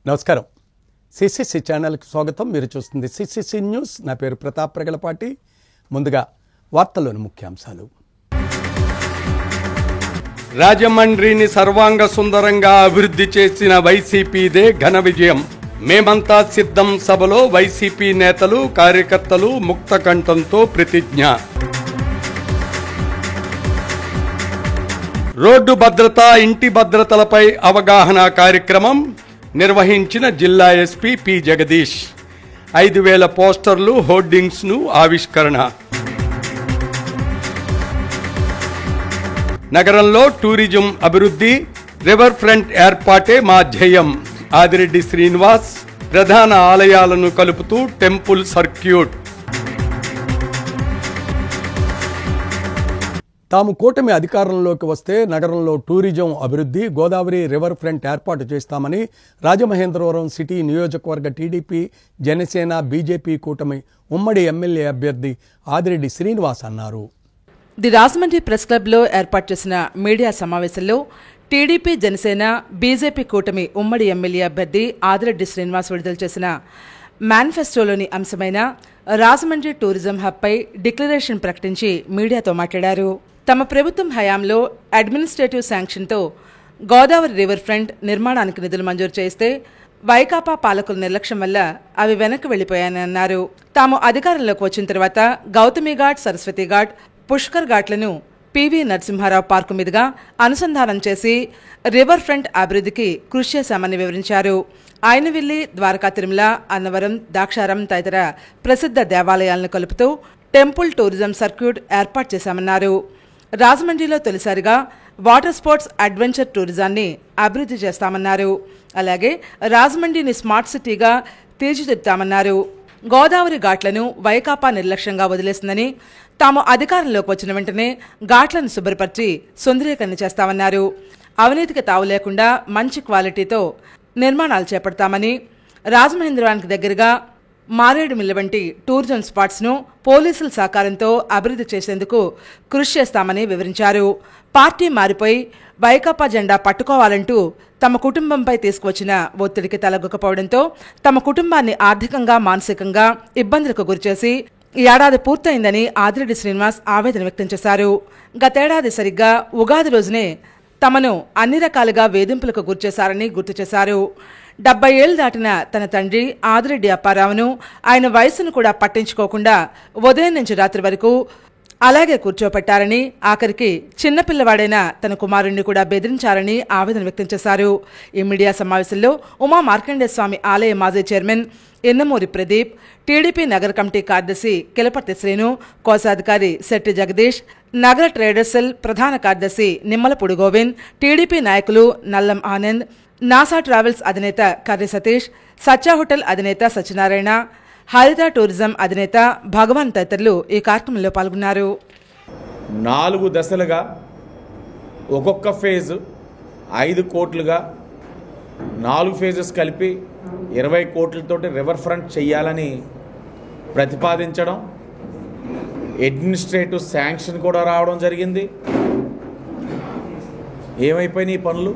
నమస్కారం. సిసిసి ఛానల్కి స్వాగతం. మీరు చూస్తుంది సిసిసి న్యూస్. నా పేరు ప్రతాప్ ప్రగలపాటి. ముందుగా వార్తల్లోని ముఖ్యాంశాలు. రాజమండ్రిని సర్వాంగ సుందరంగా అభివృద్ధి చేసిన వైసీపీదే ఘన విజయం. మేమంతా సిద్ధం సభలో వైసీపీ నేతలు కార్యకర్తలు ముక్త కంఠంతో ప్రతిజ్ఞ. రోడ్డు భద్రత ఇంటి భద్రతలపై అవగాహన కార్యక్రమం నిర్వహించిన జిల్లా ఎస్పీ పి జగదీష్. 5,000 పోస్టర్లు హోర్డింగ్స్ ను ఆవిష్కరణ. నగరంలో టూరిజం అభివృద్ధి, రివర్ ఫ్రంట్ ఏర్పాటే మా ధ్యేయం. ఆదిరెడ్డి శ్రీనివాస్. ప్రధాన ఆలయాలను కలుపుతూ టెంపుల్ సర్క్యూట్. తాము కూటమి అధికారంలోకి వస్తే నగరంలో టూరిజం అభివృద్ధి, గోదావరి రివర్ ఫ్రంట్ ఏర్పాటు చేస్తామని రాజమహేంద్రవరం సిటీ నియోజకవర్గ టీడీపీ, జనసేన, బీజేపీ కూటమి ఉమ్మడి ఎమ్మెల్యే అభ్యర్థి ఆదిరెడ్డి శ్రీనివాస్ అన్నారు. ది రాజమండ్రి ప్రెస్ క్లబ్లో ఏర్పాటు చేసిన మీడియా సమావేశంలో టీడీపీ, జనసేన, బీజేపీ కూటమి ఉమ్మడి ఎమ్మెల్యే అభ్యర్థి ఆదిరెడ్డి శ్రీనివాస్ విడుదల చేసిన మేనిఫెస్టోలోని అంశమైన రాజమండ్రి టూరిజం హబ్పై డిక్లరేషన్ ప్రకటించి మీడియాతో మాట్లాడారు. తమ ప్రభుత్వం హయాంలో అడ్మినిస్ట్రేటివ్ శాంక్షన్తో గోదావరి రివర్ ఫ్రంట్ నిర్మాణానికి నిధులు మంజూరు చేస్తే వైకాపా పాలకుల నిర్లక్ష్యం వల్ల అవి వెనక్కి వెళ్లిపోయాయని అన్నారు. తాము అధికారంలోకి వచ్చిన తర్వాత గౌతమి ఘాట్, సరస్వతి ఘాట్, పుష్కర్ ఘాట్లను పివి నరసింహారావు పార్కు మీదుగా అనుసంధానం చేసి రివర్ ఫ్రంట్ అభివృద్ధికి కృషి చేశామని వివరించారు. ఆయనవిల్లి, ద్వారకా తిరుమల, అన్నవరం, దాక్షారం తదితర ప్రసిద్ధ దేవాలయాలను కలుపుతూ టెంపుల్ టూరిజం సర్క్యూట్ ఏర్పాటు చేశామన్నారు. రాజమండ్రిలో తొలిసారిగా వాటర్ స్పోర్ట్స్ అడ్వెంచర్ టూరిజాన్ని అభివృద్ధి చేస్తామన్నారు. అలాగే రాజమండ్రిని స్మార్ట్ సిటీగా తీర్చిదిద్దుతామన్నారు. గోదావరి ఘాట్లను వైకాపా నిర్లక్ష్యంగా వదిలేసిందని, తాము అధికారంలోకి వచ్చిన వెంటనే ఘాట్లను శుభ్రపరిచి సుందరీకరణ చేస్తామన్నారు. అవినీతికి తావు లేకుండా మంచి క్వాలిటీతో నిర్మాణాలు చేపడతామని, రాజమహేంద్రవరానికి దగ్గరగా మారేడుమిల్ల వంటి టూరిజం స్పాట్స్ను పోలీసుల సహకారంతో అభివృద్ధి చేసేందుకు కృషి చేస్తామని వివరించారు. పార్టీ మారిపోయి వైకాపా జెండా పట్టుకోవాలంటూ తమ కుటుంబంపై తీసుకువచ్చిన ఒత్తిడికి తలగొకపోవడంతో తమ కుటుంబాన్ని ఆర్థికంగా, మానసికంగా ఇబ్బందులకు గురిచేసి ఏడాది పూర్తయిందని ఆదిరెడ్డి శ్రీనివాస్ ఆవేదన వ్యక్తం చేశారు. గతేడాది సరిగ్గా ఉగాది రోజునే తమను అన్ని రకాలుగా వేధింపులకు గురిచేశారని గుర్తు చేశారు. 70 ఏళ్లు దాటిన తన తండ్రి ఆదిరెడ్డి అప్పారావును ఆయన వయసును కూడా పట్టించుకోకుండా ఉదయం నుంచి రాత్రి వరకు అలాగే కూర్చోపెట్టారని, ఆఖరికి చిన్నపిల్లవాడైన తన కుమారుణ్ణి కూడా బెదిరించారని ఆవేదన వ్యక్తం చేశారు. ఈ మీడియా సమావేశంలో ఉమా మార్కండేయ స్వామి ఆలయ మాజీ చైర్మన్ ఎన్నమూరి ప్రదీప్, టీడీపీ నగర కమిటీ కార్యదర్శి కిలపర్తి శ్రీను, కోశాధికారి శెట్టి జగదీష్, నగర ట్రేడర్స్ సెల్ ప్రధాన కార్యదర్శి నిమ్మలపూడి గోవింద్, టీడీపీ నాయకులు నల్లం ఆనంద్, నాసా ట్రావెల్స్ అధినేత కర్రి సతీష్, సత్య హోటల్ అధినేత సత్యనారాయణ, హరిత టూరిజం అధినేత భగవాన్ తదితరులు ఈ కార్యక్రమంలో పాల్గొన్నారు. 4 దశలుగా ఒక్కొక్క ఫేజ్ 5 కోట్లుగా 4 ఫేజెస్ కలిపి 20 కోట్లతోటి రివర్ ఫ్రంట్ చేయాలని ప్రతిపాదించడం, అడ్మినిస్ట్రేటివ్ శాంక్షన్ కూడా రావడం జరిగింది. ఏమైపోయినాయి పనులు?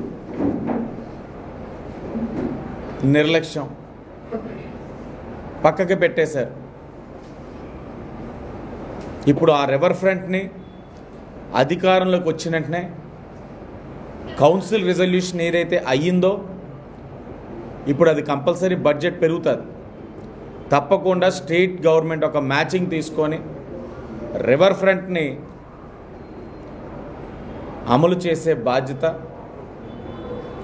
నిర్లక్ష్యం, పక్కకి పెట్టేశారు. ఇప్పుడు ఆ రివర్ ఫ్రంట్ని అధికారంలోకి వచ్చిన వెంటనే కౌన్సిల్ రిజల్యూషన్ ఏదైతే అయ్యిందో ఇప్పుడు అది కంపల్సరీ బడ్జెట్ పెరుగుతుంది. తప్పకుండా స్టేట్ గవర్నమెంట్ ఒక మ్యాచింగ్ తీసుకొని రివర్ ఫ్రంట్ని అమలు చేసే బాధ్యత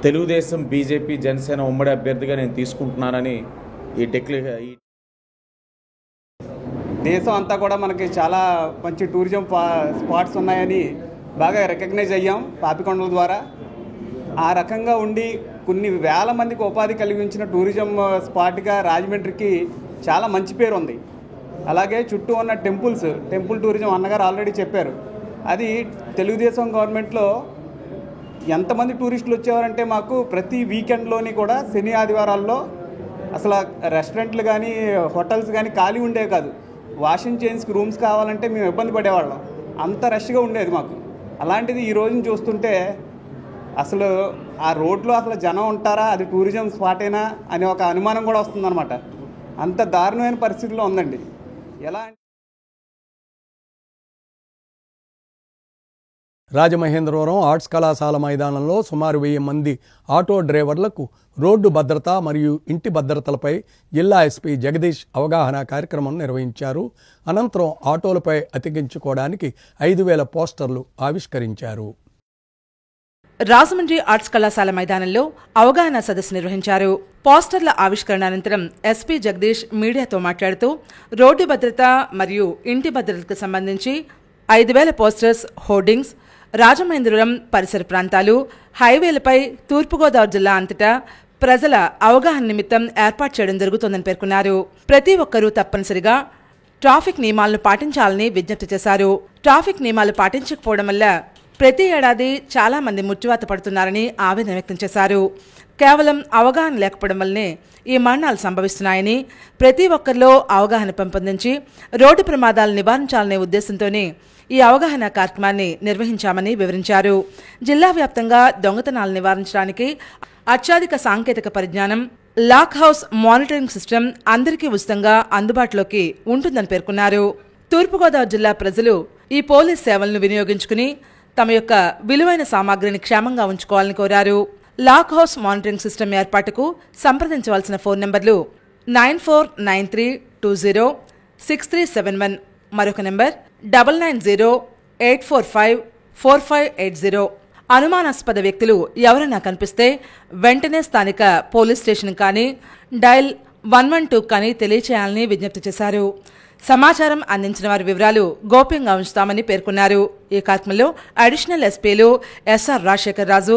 తెలుగుదేశం, బీజేపీ, జనసేన ఉమ్మడి అభ్యర్థిగా నేను తీసుకుంటున్నానని దేశం అంతా కూడా మనకి చాలా మంచి టూరిజం స్పాట్స్ ఉన్నాయని బాగా రికగ్నైజ్ అయ్యాం పాపికొండల ద్వారా. ఆ రకంగా ఉండి కొన్ని వేల మందికి ఉపాధి కలిగించిన టూరిజం స్పాట్గా రాజమండ్రికి చాలా మంచి పేరు ఉంది. అలాగే చుట్టూ ఉన్న టెంపుల్ టూరిజం అన్నగారు ఆల్రెడీ చెప్పారు. అది తెలుగుదేశం గవర్నమెంట్లో ఎంతమంది టూరిస్టులు వచ్చేవారంటే మాకు ప్రతి వీకెండ్లోని కూడా శని ఆదివారాల్లో అసలు రెస్టారెంట్లు కానీ హోటల్స్ కానీ ఖాళీ ఉండేవి కాదు. వాషింగ్ చైన్స్కి రూమ్స్ కావాలంటే మేము ఇబ్బంది పడేవాళ్ళం, అంత రష్గా ఉండేది మాకు. అలాంటిది ఈ రోజున చూస్తుంటే అసలు ఆ రోడ్లో అసలు జనం ఉంటారా, అది టూరిజం స్పాటేనా అనే ఒక అనుమానం కూడా వస్తుందన్నమాట. అంత దారుణమైన పరిస్థితిలో ఉందండి. ఎలా రాజమహేంద్రవరం ఆర్ట్స్ కళాశాల మైదానంలో సుమారు 1000 మంది ఆటో డ్రైవర్లకు రోడ్డు భద్రత మరియు ఇంటి భద్రతలపై జిల్లా ఎస్పీ జగదీష్ అవగాహన కార్యక్రమం నిర్వహించారు. అనంతరం ఆటోలపై అతికించుకోవడానికి 5000 పోస్టర్లు ఆవిష్కరించారు. రాజమండ్రి ఆర్ట్స్ కళాశాల మైదానంలో అవగాహన సదస్సు నిర్వహించారు. పోస్టర్ల ఆవిష్కరణ అనంతరం ఎస్పీ జగదీష్ మీడియాతో మాట్లాడుతూ రోడ్డు భద్రత మరియు ఇంటి భద్రతకు సంబంధించి 5000 పోస్టర్స్, హోర్డింగ్స్ రాజమహేంద్రవరం పరిసర ప్రాంతాలు, హైవేలపై తూర్పుగోదావరి జిల్లా అంతటా ప్రజల అవగాహన నిమిత్తం ఏర్పాటు చేయడం జరుగుతోందని పేర్కొన్నారు. ప్రతి ఒక్కరూ తప్పనిసరిగా ట్రాఫిక్ నియమాలను పాటించాలని విజ్ఞప్తి చేశారు. ట్రాఫిక్ నియమాలు పాటించకపోవడం వల్ల ప్రతి ఏడాది చాలా మంది మృత్యువాత పడుతున్నారని ఆవేదన వ్యక్తం చేశారు. కేవలం అవగాహన లేకపోవడం వల్లనే ఈ మరణాలు సంభవిస్తున్నాయని, ప్రతి ఒక్కరిలో అవగాహన పెంపొందించి రోడ్డు ప్రమాదాలు నివారించాలనే ఉద్దేశంతోనే ఈ అవగాహన కార్యక్రమాన్ని నిర్వహించామని వివరించారు. జిల్లా వ్యాప్తంగా దొంగతనాలు నివారించడానికి అత్యాధిక సాంకేతిక పరిజ్ఞానం లాక్ హౌస్ మానిటరింగ్ సిస్టమ్ అందరికీ ఉచితంగా అందుబాటులోకి ఉంటుందని పేర్కొన్నారు. తూర్పుగోదావరి జిల్లా ప్రజలు ఈ పోలీస్ సేవలను వినియోగించుకుని తమ యొక్క విలువైన సామాగ్రిని క్షేమంగా ఉంచుకోవాలని కోరారు. లాక్ హౌస్ మానిటరింగ్ సిస్టమ్ ఏర్పాటుకు సంప్రదించవలసిన ఫోన్ నంబర్లు 9493206371, మరొక నంబర్ 9908454580. అనుమానాస్పద వ్యక్తులు ఎవరైనా కనిపిస్తే వెంటనే స్థానిక పోలీస్ స్టేషన్ కానీ డయల్ 112 కానీ తెలియచేయాలని విజ్ఞప్తి చేశారు. సమాచారం అందించిన వారి వివరాలు గోప్యంగా ఉంచుతామని పేర్కొన్నారు. ఈ కార్యక్రమంలో అడిషనల్ ఎస్పీలు ఎస్ఆర్ రాజశేఖర్ రాజు,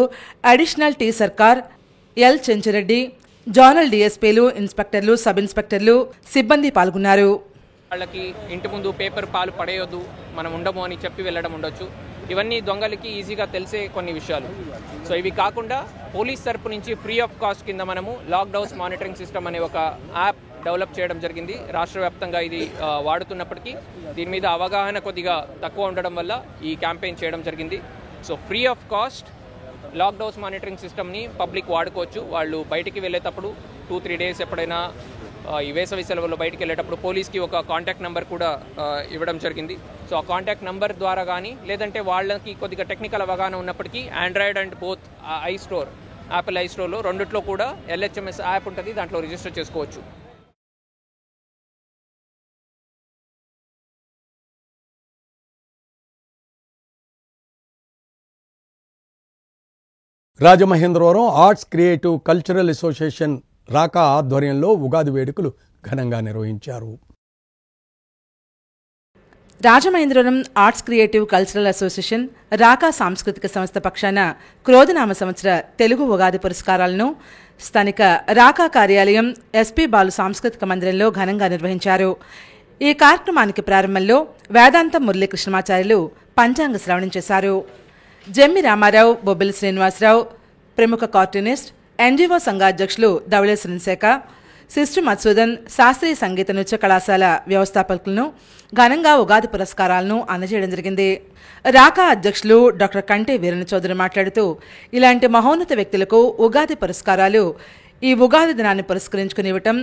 అడిషనల్ టీ సర్కార్, ఎల్ చెంచిరెడ్డి, జోనల్ డీఎస్పీలు, ఇన్స్పెక్టర్లు, సబ్ ఇన్స్పెక్టర్లు, సిబ్బంది పాల్గొన్నారు. వాళ్ళకి ఇంటి ముందు పేపర్ పాలు పడేయొద్దు, మనం ఉండము అని చెప్పి వెళ్ళడం ఉండొచ్చు. ఇవన్నీ దొంగలకి ఈజీగా తెలిసే కొన్ని విషయాలు. సో ఇవి కాకుండా పోలీస్ తరపు నుంచి ఫ్రీ ఆఫ్ కాస్ట్ కింద మనము లాక్ హౌస్ మానిటరింగ్ సిస్టమ్ అనే ఒక యాప్ డెవలప్ చేయడం జరిగింది. రాష్ట్ర వ్యాప్తంగా ఇది వాడుతున్నప్పటికీ దీని మీద అవగాహన కొద్దిగా తక్కువ ఉండడం వల్ల ఈ క్యాంపెయిన్ చేయడం జరిగింది. So free of cost lock house monitoring సిస్టమ్ని పబ్లిక్ వాడుకోవచ్చు. వాళ్ళు బయటికి వెళ్ళేటప్పుడు 2-3 డేస్ ఎప్పుడైనా ఈ వేసవి సెలవుల్లో బయటికి వెళ్ళేటప్పుడు పోలీస్కి ఒక కాంటాక్ట్ నెంబర్ కూడా ఇవ్వడం జరిగింది. సో ఆ కాంటాక్ట్ నెంబర్ ద్వారా కానీ లేదంటే వాళ్ళకి కొద్దిగా టెక్నికల్ అవగాహన ఉన్నప్పటికీ android and both I store, Apple I స్టోర్లో రెండిట్లో కూడా LHMS యాప్ ఉంటుంది, దాంట్లో రిజిస్టర్ చేసుకోవచ్చు. Rajamahendravaram arts creative cultural association రాకా ఆధ్వర్యంలో ఉగాది వేడుకలు ఘనంగా నిర్వహించారు. Rajamahendravaram arts creative cultural association రాకా సాంస్కృతిక సంస్థ పక్షాన క్రోధనామ సంవత్సర తెలుగు ఉగాది పురస్కారాలను స్థానిక రాకా కార్యాలయం ఎస్పీ బాలు సాంస్కృతిక మందిరంలో ఘనంగా నిర్వహించారు. ఈ కార్యక్రమానికి ప్రారంభంలో వేదాంతం మురళీకృష్ణమాచార్యులు పంచాంగ శ్రవణం చేశారు. జమ్మి రామారావు, బొబ్బిలి శ్రీనివాసరావు, ప్రముఖ కార్టూనిస్ట్, ఎన్జీఓ సంఘ అధ్యక్షులు ధవళేశ్వరన్ శాఖ, సిస్టర్ మధుసూదన్, శాస్త్రీయ సంగీత నృత్య కళాశాల వ్యవస్థాపకులను ఘనంగా ఉగాది పురస్కారాలను అందజేయడం జరిగింది. రాకా అధ్యక్షులు డాక్టర్ కంటే వీరణ చౌదరి మాట్లాడుతూ ఇలాంటి మహోన్నత వ్యక్తులకు ఉగాది పురస్కారాలు ఈ ఉగాది దినాన్ని పురస్కరించుకుని ఇవ్వటం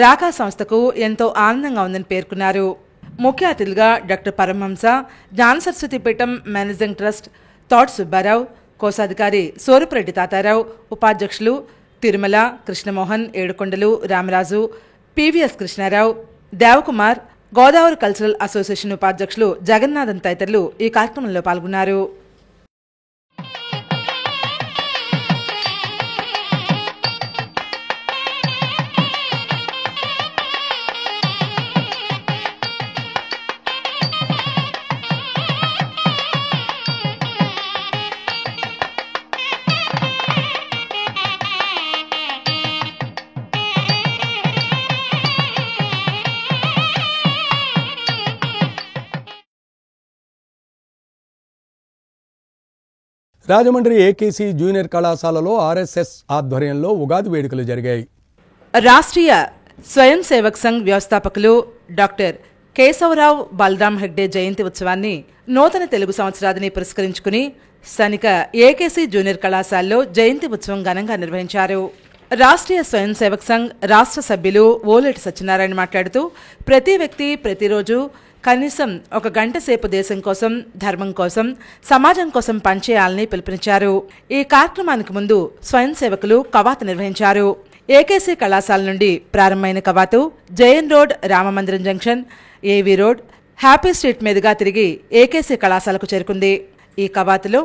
రాకా సంస్థకు ఎంతో ఆనందంగా ఉందని పేర్కొన్నారు. ముఖ్య అతిథులుగా డాక్టర్ పరమహంస, జ్ఞాన సరస్వతి పీఠం మేనేజింగ్ ట్రస్ట్ తోట సుబ్బారావు, కోశాధికారి సోరుపురెడ్డి తాతారావు, ఉపాధ్యక్షులు Tirumala, Krishnamohan, Yedukondalu, Ramaraju, PVS Krishnarao, Devakumar, Godavari cultural association ఉపాధ్యక్షులు జగన్నాథన్ తదితరులు ఈ కార్యక్రమంలో పాల్గొన్నారు. రాజమండ్రి ఏకేసీ జూనియర్ కళాశాలలో ఆర్ఎస్ఎస్ ఆధ్వర్యంలో ఉగాది వేడుకలు జరిగాయి. రాష్ట్రీయ స్వయం సేవక్ సంఘ్ వ్యవస్థాపకులు డాక్టర్ కేశవరావు బలరాం హెగ్డే జయంతి ఉత్సవాన్ని నూతన తెలుగు సంవత్సరాదిని పురస్కరించుకుని స్థానిక ఏకేసీ జూనియర్ కళాశాలలో జయంతి ఉత్సవం ఘనంగా నిర్వహించారు. రాష్ట్రీయ స్వయం సేవక్ సంఘ్ రాష్ట్ర సభ్యులు ఓలేటి సత్యనారాయణ మాట్లాడుతూ ప్రతి వ్యక్తి ప్రతిరోజు కనీసం 1 గంట సేపు దేశం కోసం, ధర్మం కోసం, సమాజం కోసం పనిచేయాలని పిలుపునిచ్చారు. ఈ కార్యక్రమానికి ముందు స్వయం సేవకులు కవాతు నిర్వహించారు. ఏకేసీ కళాశాల నుండి ప్రారంభమైన కవాతు జయన్ రోడ్, రామమందిరం జంక్షన్, ఏవీ రోడ్, హ్యాపీ స్ట్రీట్ మీదుగా తిరిగి ఏకేసీ కళాశాలకు చేరుకుంది. ఈ కవాతులో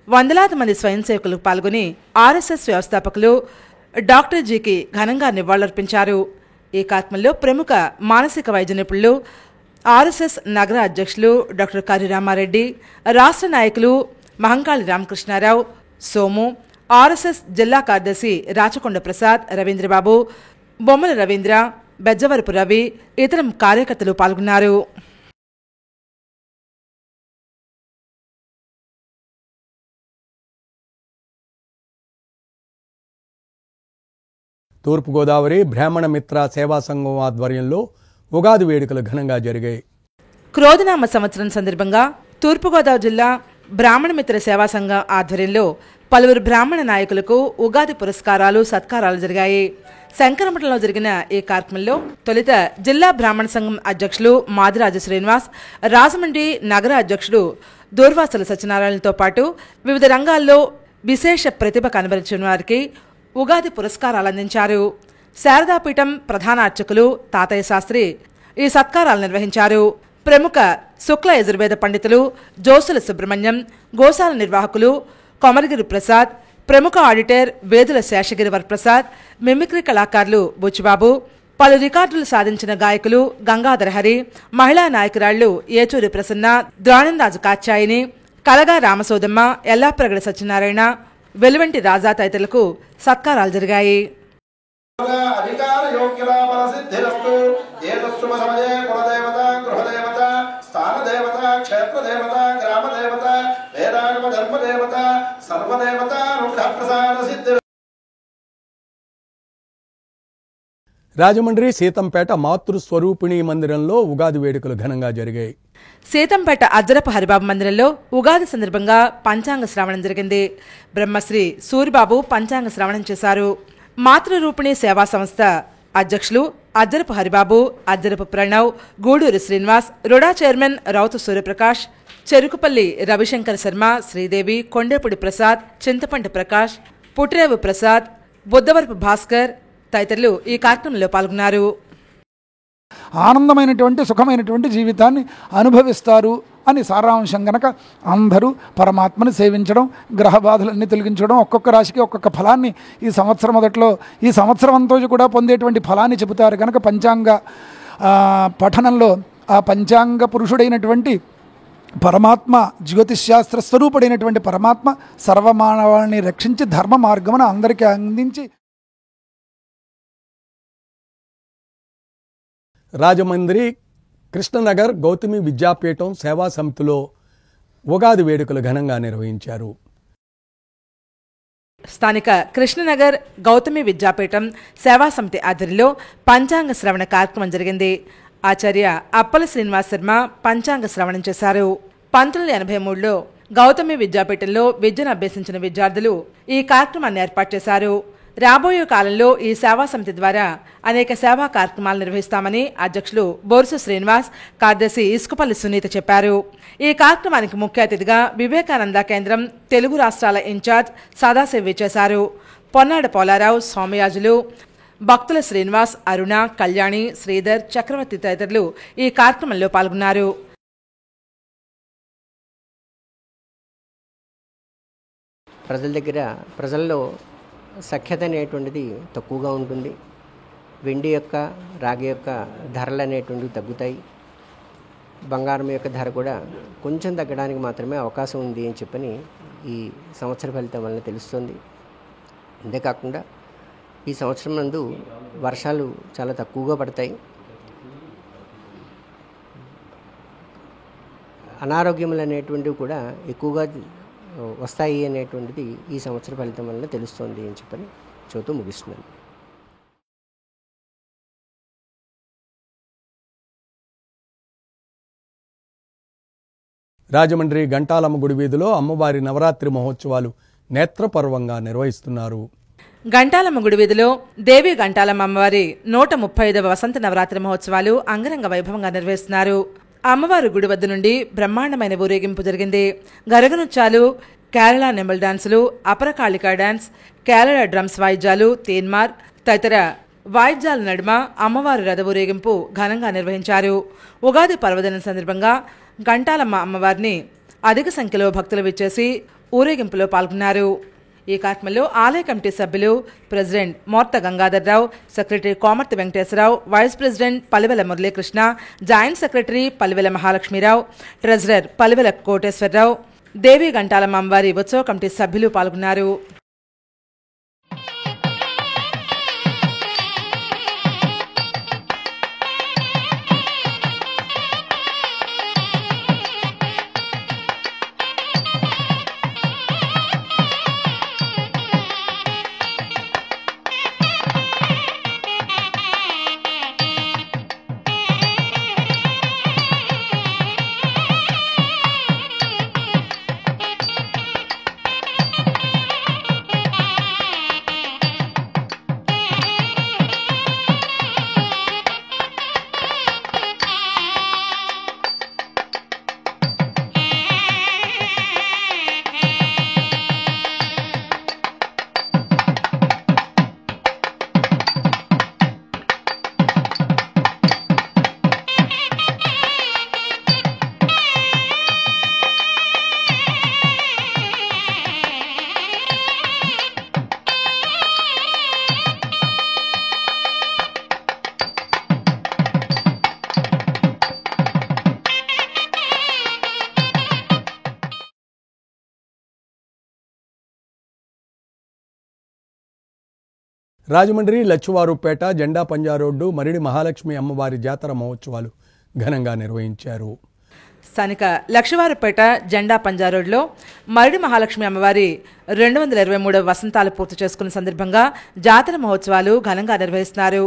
వందలాది మంది స్వయం సేవకులు పాల్గొని ఆర్ఎస్ఎస్ వ్యవస్థాపకులు డాక్టర్ జీకి ఘనంగా నివాళులర్పించారు. ఈ కార్యక్రమంలో ప్రముఖ మానసిక వైద్య నిపుణులు, ఆర్ఎస్ఎస్ నగర అధ్యక్షులు డాక్టర్ కరి రామారెడ్డి, రాష్ట్ర నాయకులు మహంకాళి రామకృష్ణారావు, సోము, ఆర్ఎస్ఎస్ జిల్లా కార్యదర్శి రాచకొండ ప్రసాద్, రవీంద్రబాబు, బొమ్మల రవీంద్ర, బెజ్జవరపు రవి, ఇతర కార్యకర్తలు పాల్గొన్నారు. తూర్పుగోదావరి బ్రాహ్మణ మిత్ర సేవా సంఘం ఆధ్వర్యంలో ఉగాది వేడుకలు ఘనంగా జరిగాయి. క్రోధనామ సంవత్సరం సందర్భంగా తూర్పుగోదావరి జిల్లా బ్రాహ్మణ మిత్ర సేవా సంఘం ఆధ్వర్యంలో పలువురు బ్రాహ్మణ నాయకులకు ఉగాది పురస్కారాలు, సత్కారాలు జరిగాయి. శంకరమఠంలో జరిగిన ఈ కార్యక్రమంలో తొలుత జిల్లా బ్రాహ్మణ సంఘం అధ్యక్షులు మాదిరాజు శ్రీనివాస్, రాజమండ్రి నగర అధ్యక్షుడు దూర్వాసల సత్యనారాయణతో పాటు వివిధ రంగాల్లో విశేష ప్రతిభ కనబరిచిన వారికి ఉగాది పురస్కారాలు అందించారు. శారదాపీఠం ప్రధాన అర్చకులు తాతయ్య శాస్త్రి ఈ సత్కారాలు నిర్వహించారు. ప్రముఖ శుక్ల యజుర్వేద పండితులు జోసుల సుబ్రహ్మణ్యం, గోశాల నిర్వాహకులు కొమరగిరి ప్రసాద్, ప్రముఖ ఆడిటర్ వేదుల శేషగిరి వరప్రసాద్, మిమిక్రీ కళాకారులు బుచ్చిబాబు, పలు రికార్డులు సాధించిన గాయకులు గంగాధర హరి, మహిళా నాయకురాళ్లు ఏచూరి ప్రసన్న, ద్రాణంరాజు కాత్యాయిని, కలగా రామసోదమ్మ, ఎల్లాప్రగడ సత్యనారాయణ, వెలువంటి రాజా తదితరులకు సత్కారాలు జరిగాయి. అధికార యోగ్యత సిద్ధిరస్తు ఏతస్సుమ సమయే కులదేవత, గృహదేవత, స్థానదేవత, క్షేత్రదేవత, గ్రామదేవత, వేదాగమ ధర్మదేవత, సర్వదేవత అనుగ్రహ ప్రసాద సిద్ధి. రాజమండ్రి సీతంపేట మాతృస్వరూపిణి మందిరంలో ఉగాది వేడుకలు ఘనంగా జరిగాయి. సీతంపేట అజ్జరపు హరిబాబు మందిరంలో ఉగాది సందర్భంగా పంచాంగ శ్రవణం జరిగింది. బ్రహ్మశ్రీ సూరిబాబు పంచాంగ శ్రవణం చేశారు. మాతృరూపిణి సేవా సంస్థ అధ్యక్షులు అజ్జరపు హరిబాబు, అజ్జరపు ప్రణవ్, గూడూరు శ్రీనివాస్, రుడా చైర్మన్ రౌతు సూర్యప్రకాష్, చెరుకుపల్లి రవిశంకర్ శర్మ, శ్రీదేవి, కొండేపూడి ప్రసాద్, చింతపంటి ప్రకాష్, పుట్రేవు ప్రసాద్, బుద్ధవరపు భాస్కర్ తదితరులు ఈ కార్యక్రమంలో పాల్గొన్నారు. ఆనందమైనటువంటి సుఖమైనటువంటి జీవితాన్ని అనుభవిస్తారు అని సారాంశం గనక అందరూ పరమాత్మని సేవించడం, గ్రహ బాధలన్నీ తొలగించడం, ఒక్కొక్క రాశికి ఒక్కొక్క ఫలాన్ని ఈ సంవత్సరం మొదట్లో ఈ సంవత్సరం అంతా కూడా పొందేటువంటి ఫలాన్ని చెబుతారు కనుక పంచాంగ పఠనంలో ఆ పంచాంగ పురుషుడైనటువంటి పరమాత్మ, జ్యోతిష్శాస్త్ర స్వరూపుడైనటువంటి పరమాత్మ సర్వమానవాళిని రక్షించి ధర్మ మార్గమును అందరికీ అందించి రాజమండ్రి కృష్ణనగర్ గౌతమి విద్యాపీఠం సేవా సమితిలో ఉగాది వేడుకలు ఘనంగా నిర్వహించారు. స్థానిక కృష్ణనగర్ గౌతమి విద్యాపీఠం సేవా సమితి ఆధ్వర్యంలో పంచాంగ శ్రవణ కార్యక్రమం జరిగింది. ఆచార్య అప్పల శ్రీనివాస్ శర్మ పంచాంగ శ్రవణం చేశారు. 1983లో గౌతమి విద్యాపీఠంలో విద్యను అభ్యసించిన విద్యార్థులు ఈ కార్యక్రమాన్ని ఏర్పాటు చేశారు. రాబోయే కాలంలో ఈ సేవా సమితి ద్వారా అనేక సేవా కార్యక్రమాలు నిర్వహిస్తామని అధ్యక్షులు బోర్సు శ్రీనివాస్, కార్యదర్శి ఇసుకపల్లి సునీత చెప్పారు. ఈ కార్యక్రమానికి ముఖ్య అతిథిగా వివేకానంద కేంద్రం తెలుగు రాష్ట్రాల ఇన్ఛార్జ్ సదాశివ్ విచ్చేశారు. పొన్నాడ పోలారావు, సోమయాజులు, భక్తుల శ్రీనివాస్, అరుణ, కళ్యాణి, శ్రీధర్, చక్రవర్తి తదితరులు ఈ కార్యక్రమంలో పాల్గొన్నారు. ప్రజల్లో సఖ్యత అనేటువంటిది తక్కువగా ఉంటుంది. వెండి యొక్క, రాగి యొక్క ధరలు అనేటువంటివి తగ్గుతాయి. బంగారం యొక్క ధర కూడా కొంచెం తగ్గడానికి మాత్రమే అవకాశం ఉంది అని చెప్పని ఈ సంవత్సర ఫలితం వలన తెలుస్తుంది. అంతేకాకుండా ఈ సంవత్సరం నందు వర్షాలు చాలా తక్కువగా పడతాయి. అనారోగ్యములు అనేటువంటివి కూడా ఎక్కువగా వస్తాయి అనేటువంటిది ఈ సంవత్సర ఫలితం వలన తెలుస్తుంది అని చెప్పని చెబుతూ ముగిస్తున్నాను. రాజమండ్రి గంటాలమ్మ గుడి వీధిలో అమ్మవారి నవరాత్రి మహోత్సవాలు నేత్రపర్వంగా నిర్వహిస్తున్నారు. గంటాలమ్మ గుడి వీధిలో దేవి గంటాలమ్మ అమ్మవారి 135వ వసంత నవరాత్రి మహోత్సవాలు అంగరంగ వైభవంగా నిర్వహిస్తున్నారు. అమ్మవారి గుడి వద్ద నుండి బ్రహ్మాండమైన ఊరేగింపు జరిగింది. గరగనృత్యాలు, కేరళ నెమల్ డాన్సులు, అపరకాళిక డాన్స్, కేరళ డ్రమ్స్ వాయిద్యాలు, తీన్మార్ తదితర వాయిద్యాల నడుమ అమ్మవారి రథ ఊరేగింపు ఘనంగా నిర్వహించారు. ఉగాది పర్వదినం సందర్భంగా గంటాలమ్మ అమ్మవారిని అధిక సంఖ్యలో భక్తులు విచ్చేసి ఊరేగింపులో పాల్గొన్నారు. ఈ కార్యక్రమంలో ఆలయ కమిటీ సభ్యులు president Morta Gangadhararao, secretary Komarthi Venkateswararao, vice president Palivela Muralikrishna, joint secretary Palivela Mahalakshmirao, treasurer Palivela Koteswararao, Devi Gantalamma అమ్మవారి ఉత్సవ కమిటీ సభ్యులు పాల్గొన్నారు. రాజమండ్రి లచ్చువారుపేట జెండా పంజా రోడ్డు మరిడి మహాలక్ష్మి అమ్మవారి జాతర మహోత్సవాలు ఘనంగా నిర్వహించారు. స్థానిక లక్షవారుపేట జెండా పంజా రోడ్లో మరిడి మహాలక్ష్మి అమ్మవారి 223వ వసంతాలు పూర్తి చేసుకున్న సందర్భంగా జాతర మహోత్సవాలు ఘనంగా నిర్వహిస్తున్నారు.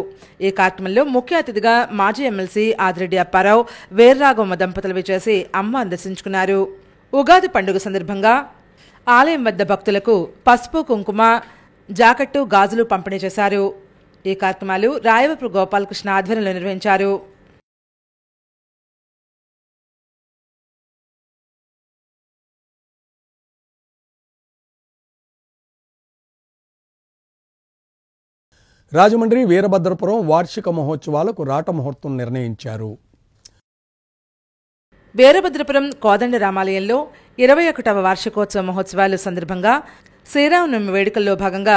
ఈ కార్యక్రమంలో ముఖ్య అతిథిగా మాజీ ఎమ్మెల్సీ ఆదిరెడ్డి అప్పారావు, వీర్రాఘవమ్మ దంపతులు విచ్చేసి అమ్మవారిని దర్శించుకున్నారు. ఉగాది పండుగ సందర్భంగా ఆలయం వద్ద భక్తులకు పసుపు, కుంకుమ, జాకెట్టు, గాజులు పంపిణీ చేశారు. ఈ కార్యక్రమాలు రాయవరపు గోపాలకృష్ణ ఆధ్వర్యంలో నిర్వహించారు. రాజమండ్రి వీరభద్రపురం వార్షిక మహోత్సవాలకు రాట ముహూర్తం నిర్ణయించారు. వీరభద్రపురం కోదండ రామాలయంలో 21వ వార్షికోత్సవ మహోత్సవాలు సందర్భంగా శ్రీరామనవమి వేడుకల్లో భాగంగా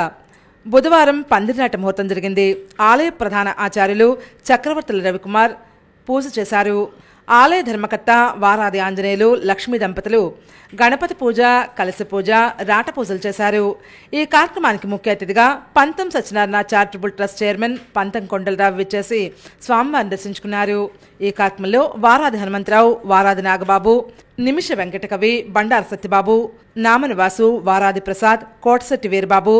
బుధవారం పందిరినాట ముహూర్తం జరిగింది. ఆలయ ప్రధాన ఆచార్యులు చక్రవర్తుల రవికుమార్ పూజ చేశారు. ఆలయ ధర్మకర్త వారాది ఆంజనేయులు, లక్ష్మీ దంపతులు గణపతి పూజ, కలశ పూజ, రాట పూజలు చేశారు. ఈ కార్యక్రమానికి ముఖ్య అతిథిగా పంతం సత్యనారాయణ చారిటబుల్ ట్రస్ట్ చైర్మన్ పంతం కొండలరావు విచ్చేసి స్వామివారిని దర్శించుకున్నారు. ఈ కార్యక్రమంలో వారాది హనుమంతరావు, వారాది నాగబాబు, నిమిష వెంకటకవి, బండారు సత్యబాబు, నామనివాసు, వారాది ప్రసాద్, కోటశెట్టి వీరబాబు,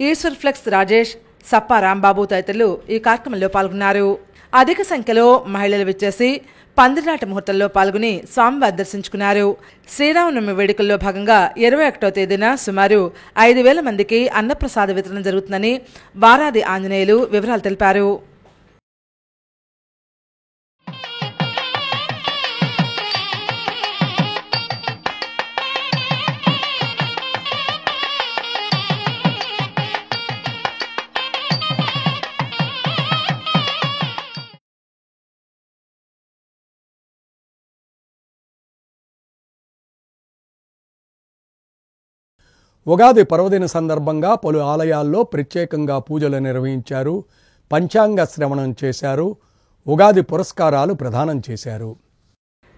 ఈశ్వర్ ఫ్లెక్స్ రాజేష్, సప్పా రాంబాబు తదితరులు ఈ కార్యక్రమంలో పాల్గొన్నారు. అధిక సంఖ్యలో మహిళలు విచ్చేసి పందిరినాట ముహూర్తంలో పాల్గొని స్వామివారి దర్శించుకున్నారు. శ్రీరామనవమి వేడుకల్లో భాగంగా 21వ తేదీన సుమారు 5,000 మందికి అన్నప్రసాద వితరణ జరుగుతుందని వారాది ఆంజనేయులు వివరాలు తెలిపారు. ఉగాది పర్వదిన సందర్భంగా పలు ఆలయాల్లో ప్రత్యేకంగా పూజలు నిర్వహించారు. పంచాంగ శ్రవణం చేశారు. ఉగాది పురస్కారాలు ప్రదానం చేశారు.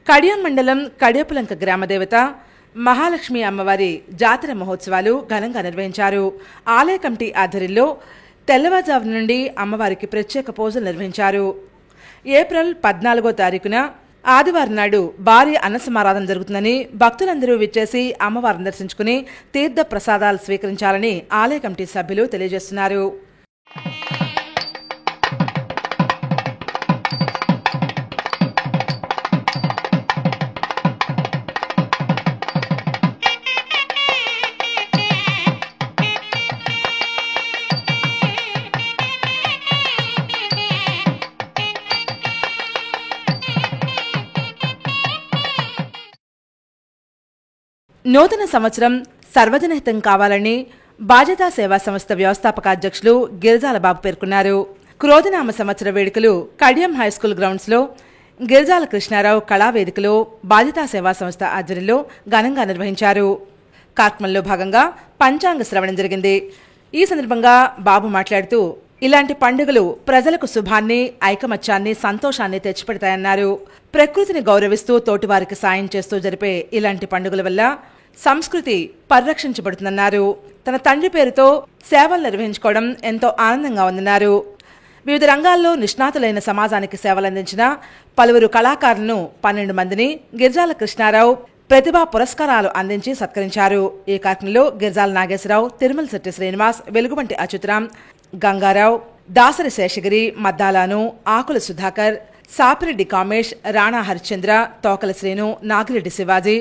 కడియం మండలం కడియపులంక గ్రామదేవత మహాలక్ష్మి అమ్మవారి జాతర మహోత్సవాలు ఘనంగా నిర్వహించారు. ఆలయ కమిటీ ఆధ్వర్యంలో తెల్లవారుజాము నుండి అమ్మవారికి ప్రత్యేక పూజలు నిర్వహించారు. ఏప్రిల్ 14వ తారీఖున ఆదివారం నాడు భారీ అన్నసమారాధన జరుగుతుందని భక్తులందరూ విచ్చేసి అమ్మవారిని దర్శించుకుని తీర్థ ప్రసాదాలు స్వీకరించాలని ఆలయ కమిటీ సభ్యులు తెలియజేస్తున్నారు. నూతన సంవత్సరం సర్వజనహితం కావాలని బాధ్యతా సేవా సంస్థ వ్యవస్థాపక అధ్యక్షులు గిరిజాల బాబు పేర్కొన్నారు. క్రోధనామ సంవత్సర వేడుకలు కడియం హైస్కూల్ గ్రౌండ్స్లో గిరిజాల కృష్ణారావు కళావేదికలో బాధ్యతా సేవా సంస్థ ఆధ్వర్యంలో ఘనంగా నిర్వహించారు. కార్యక్రమంలో భాగంగా పంచాంగ శ్రవణం జరిగింది. ఈ సందర్భంగా బాబు మాట్లాడుతూ ఇలాంటి పండుగలు ప్రజలకు శుభాన్ని, ఐకమత్యాన్ని, సంతోషాన్ని తెచ్చిపెడతాయన్నారు. ప్రకృతిని గౌరవిస్తూ తోటివారికి సాయం చేస్తూ జరిపే ఇలాంటి పండుగల వల్ల సంస్కృతి పరిరక్షించబడుతుందన్నారు. తన తండ్రి పేరుతో సేవలు నిర్వహించుకోవడం ఎంతో ఆనందంగా ఉందన్నారు. వివిధ రంగాల్లో నిష్ణాతులైన సమాజానికి సేవలందించిన పలువురు కళాకారులను 12 మందిని గిరిజాల కృష్ణారావు ప్రతిభా పురస్కారాలు అందించి సత్కరించారు. ఈ కార్యక్రమంలో గిరిజాల నాగేశ్వరరావు, తిరుమల శెట్టి శ్రీనివాస్, వెలుగుబంటి అచ్యుతరాం, గంగారావు, దాసరి శేషగిరి, మద్దాలాను, ఆకుల సుధాకర్, సాపిరెడ్డి కామేష్, రాణా హరిశ్చంద్ర, తోకల శ్రీను, నాగిరెడ్డి శివాజీ,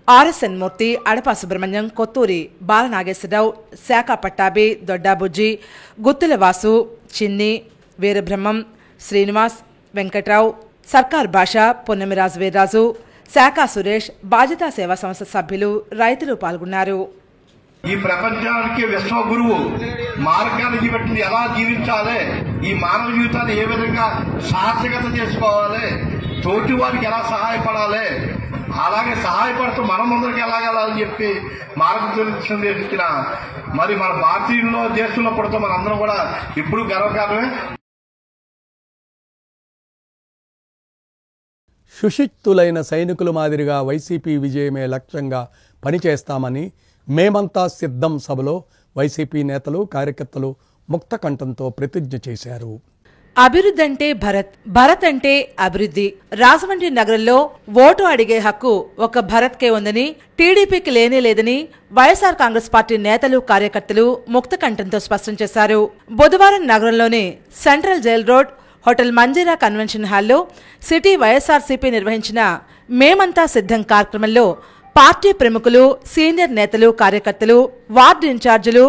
ఆర్ఎస్ఎన్ మూర్తి, అడపా సుబ్రహ్మణ్యం, కొత్తూరి బాలనాగేశ్వరరావు, శాఖ పట్టాభి, దొడ్డాబుజ్జి, గుత్తుల వాసు, చిన్ని, వీరబ్రహ్మం, శ్రీనివాస్, వెంకట్రావు, సర్కార్ భాష, పొన్నమిరాజు వీర్రాజు, శాఖ సురేష్, బాధ్యతా సేవా సంస్థ సభ్యులు, రైతులు పాల్గొన్నారు. ఈ ప్రపంచానికి విశ్వగురువు మార్గాన్ని చూపెట్టింది. ఎలా జీవించాలి, ఈ మానవ జీవితాన్ని ఏ విధంగా సార్థకత చేసుకోవాలి, తోటి వారికి ఎలా సహాయపడాలి, అలాగే సహాయపడుతూ మనం ముందరికి ఎలాగెళ్ళాలని చెప్పి మార్గదర్శనం ఇచ్చిన మరి మన భారతీయుల్లో దేశంలో పడుతూ మనందరం కూడా ఇప్పుడు గర్వకారణమే. సుశిక్తులైన సైనికుల మాదిరిగా వైసీపీ విజయమే లక్ష్యంగా పనిచేస్తామని మేమంతా సిద్ధం సభలో వైసీపీ నేతలు, కార్యకర్తలు ముక్త కంఠంతో ప్రతిజ్ఞ చేశారు. అభివృద్ధి అంటే భరత్, భరత్ అంటే అభివృద్ధి. రాజమండ్రి నగరంలో ఓటు అడిగే హక్కు ఒక భరత్కే ఉందని, టీడీపీకి లేనే లేదని వైఎస్ఆర్ కాంగ్రెస్ పార్టీ నేతలు, కార్యకర్తలు ముక్త కంఠంతో స్పష్టం చేశారు. బుధవారం నగరంలోని central jail road hotel Manjeera convention హాల్లో సిటీ వైఎస్ఆర్సీపీ నిర్వహించిన మేమంతా సిద్ధం కార్యక్రమంలో పార్టీ ప్రముఖులు, సీనియర్ నేతలు, కార్యకర్తలు, వార్డు ఇన్ఛార్జీలు,